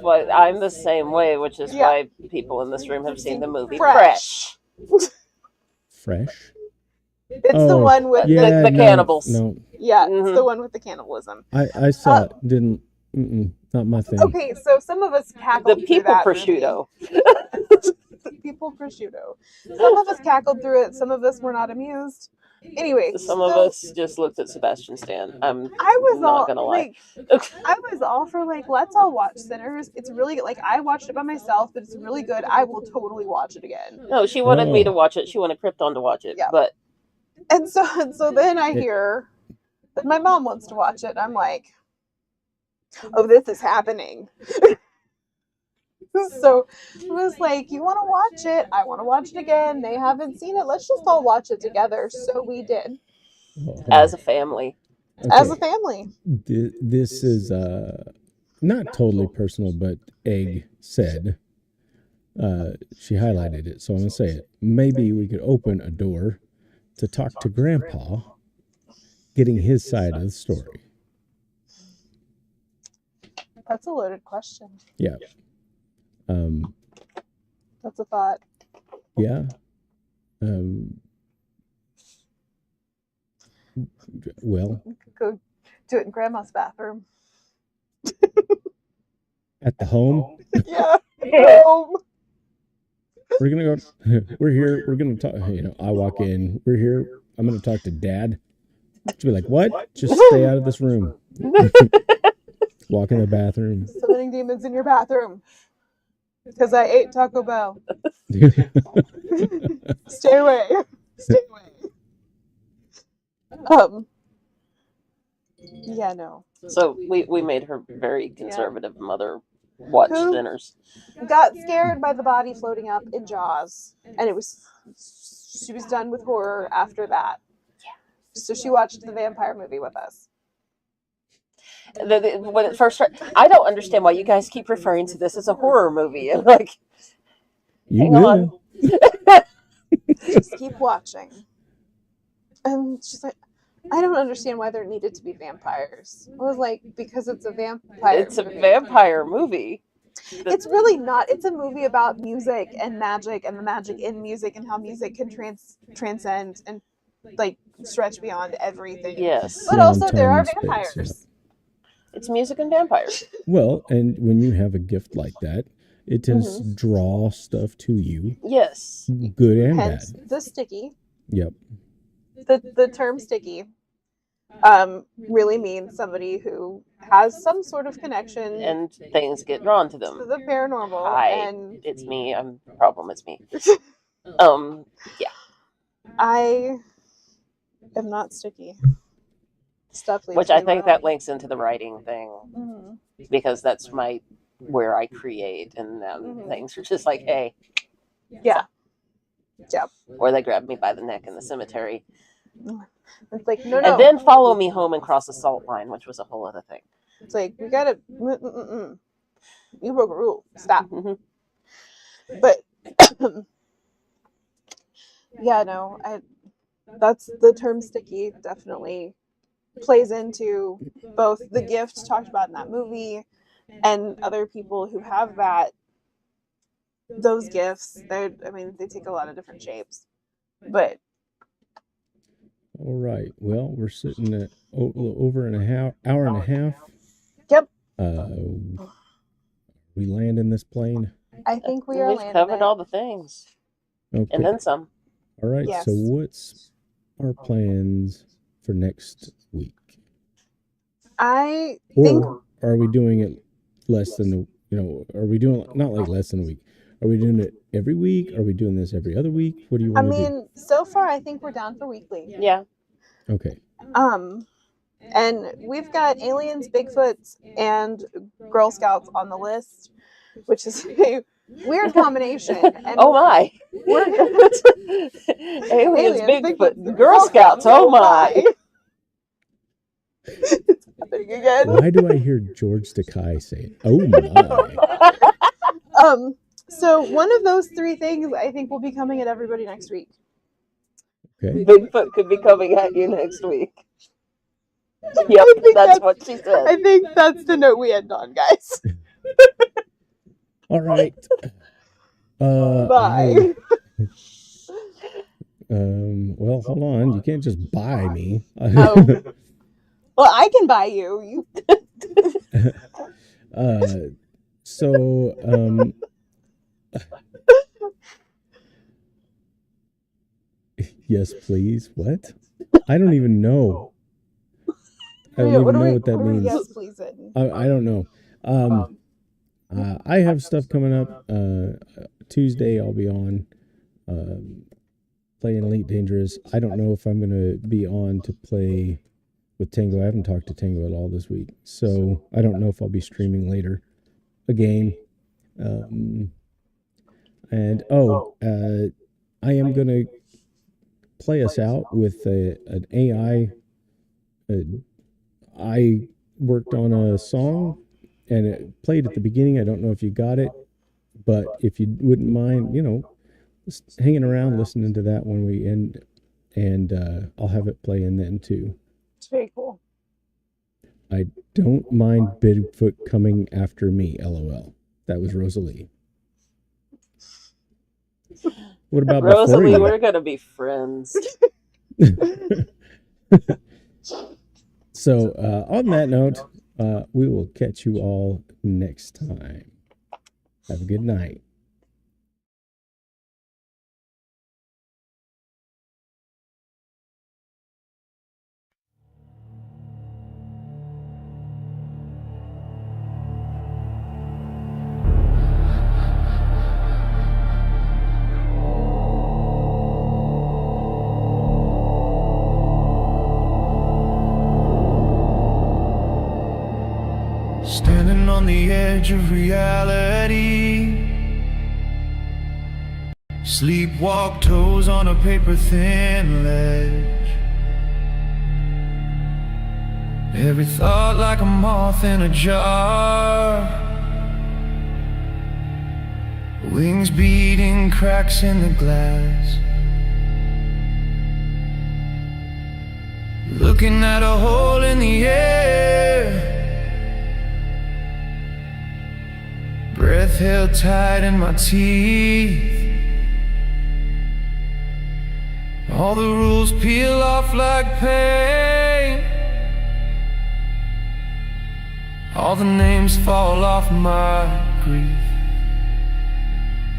what I'm the same way, which is why people in this room have seen the movie Fresh. Fresh. It's the one with the cannibals. No. Yeah, it's the one with the cannibalism. I saw it. Didn't. Not my thing. Okay, so some of us cackled The people through that prosciutto. The people prosciutto. Some of us cackled through it. Some of us were not amused. Anyway, Some of us just looked at Sebastian Stan. I was not all gonna lie. I was all for let's all watch Sinners. It's really good. I watched it by myself, but it's really good. I will totally watch it again. No, she wanted me to watch it. She wanted Krypton to watch it. Yeah. But and so then I hear that my mom wants to watch it. I'm like, oh, this is happening. So I was like, you want to watch it? I want to watch it again. They haven't seen it. Let's just all watch it together. So we did. As a family. Okay. As a family. This is not totally personal, but Egg said, she highlighted it, so I'm going to say it. Maybe we could open a door to talk to Grandpa, getting his side of the story. That's a loaded question. Yeah. That's a thought. Yeah. Well, Go do it in Grandma's bathroom. at the home, Yeah. Home. we're gonna go. We're here. We're gonna talk. I walk in. We're here. I'm gonna talk to Dad. She'll be like, "What? Just stay out of this room." Walk in the bathroom. Summoning demons in your bathroom. Because I ate Taco Bell. Stay away. Stay away. Yeah, no. So we made her very conservative mother watch Who? Sinners. Got scared by the body floating up in Jaws, and she was done with horror after that. So she watched the vampire movie with us. When it first started, I don't understand why you guys keep referring to this as a horror movie. And like, You hang will. on. Just keep watching. And she's like, I don't understand why there needed to be vampires. I was like, because it's a vampire It's a movie. vampire movie. It's really not. It's a movie about music and magic and the magic in music and how music can transcend and stretch beyond everything. Yes. But also Beyond there time are and space, vampires. It's music and vampires. Well, and when you have a gift like that, it tends to draw stuff to you, Yes. good and Hence bad. the sticky. Yep. The term sticky really means somebody who has some sort of connection And things get drawn to to them. the paranormal. And It's me. I'm the problem. It's me. Yeah. I am not sticky. Stuff leaves Which I me think alone. that links into the writing thing Mhm. because that's where I create, and things are just like, hey, Yeah. Yep. or they grab me by the neck in the cemetery, It's like, no. and then follow me home and cross the salt line, which was a whole other thing. It's like, we gotta. You broke a rule. Stop. Mhm. But yeah, no. That's the term sticky. Definitely plays into both the gift talked about in that movie and other people who have those gifts. They take a lot of different shapes. But All right. Well, we're sitting at over hour and a half. Yep. We land in this plane. I think we are We've landing covered it. all the things, Okay. and then some. All right. Yes. So what's our plans for next week? I think Or are we doing it less than are we doing not like less than a week? Are we doing it every week? Are we doing this every other week? What do you I want to do? mean, so far I think we're down for weekly. Yeah. Okay. And we've got aliens, Bigfoots, and Girl Scouts on the list, which is a weird combination. And Oh my. we're Aliens, Bigfoot, Girl Scouts. Oh my. It's happening again. Why do I hear George Takei say, "Oh my"? So one of those three things I think will be coming at everybody next week. Okay. Bigfoot could be coming at you next week. Yep, that's what she said. I think that's the note we end on, guys. All right. Bye. Well, hold on. You can't just buy me. Oh. Well, I can buy you. So, yes, please. What? I don't even know. I don't even know what that means. Yes, please. I don't know. I have stuff coming up. Tuesday, I'll be on playing Elite Dangerous. I don't know if I'm going to be on to play with Tango. I haven't talked to Tango at all this week, so I don't know if I'll be streaming later a game. I am going to play us out with an AI. I worked on a song and it played at the beginning. I don't know if you got it, but if you wouldn't mind, just hanging around listening to that when we end, and I'll have it playing then too. It's very cool. I don't mind Bigfoot coming after me, LOL. That was Rosalie. What about Rosalie? before We're gonna be friends. So, on that note, we will catch you all next time. Have a good night. Standing on the edge of reality, sleepwalk toes on a paper thin ledge. Every thought like a moth in a jar, wings beating cracks in the glass. Looking at a hole in the air, breath held tight in my teeth. All the rules peel off like paint. All the names fall off my grief.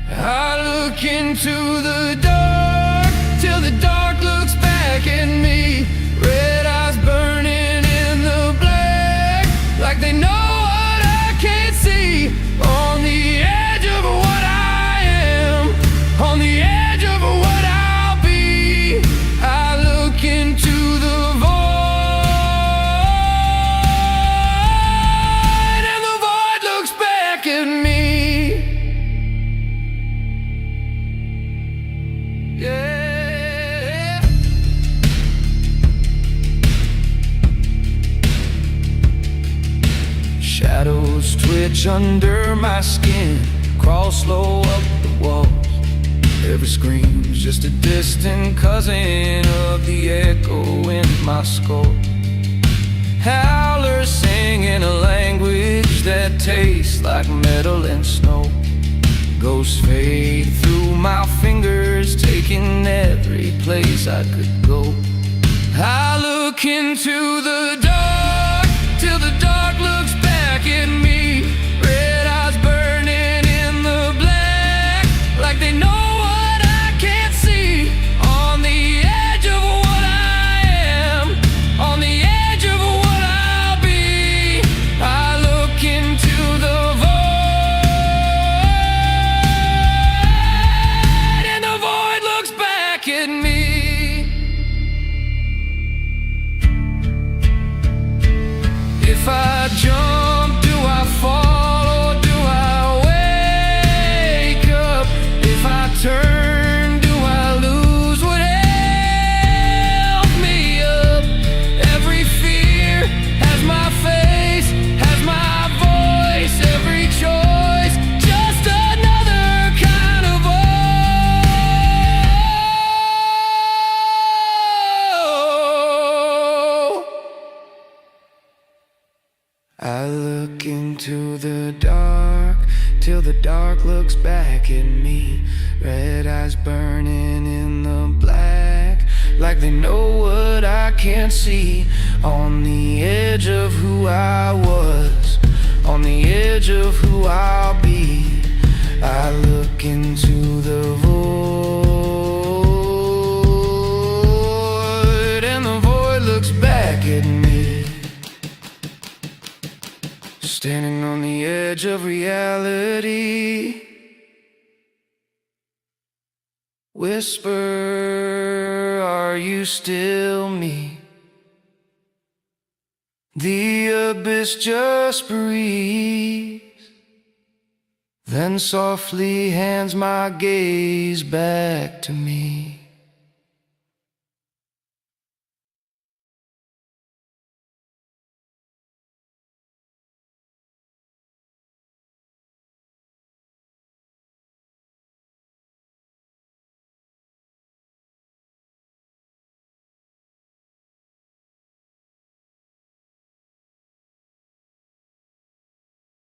I look into the dark till the dark looks back at me. Red eyes burning in the black, like they know what I can't see. On the edge of what I am, on the edge of what I'll be. I look into the void, and the void looks back at me. Yeah. Shadows twitch under my skin, crawl slow up the walls. Every scream's just a distant cousin of the echo in my skull. Howlers sing in a language that tastes like metal and snow. Ghosts fade through my fingers, taking every place I could go. I look into the dark till the dark looks back at me. Red eyes burning in the black, like they know what I can't see. On the edge of what I am, on the edge of what I'll be. I look into the void, jump? Do I fall? Or do I wake up? If I turn, do I lose what held me up? Every fear has my face, has my voice. Every choice, just another kind of I look into the dark till the dark looks back at me. Red eyes burning in the black, like they know what I can't see. On the edge of who I was, on the edge of who I'll be. I look into the void, and the void looks back at me. Standing on the edge of reality. Whisper, are you still me? The abyss just breathes, then softly hands my gaze back to me.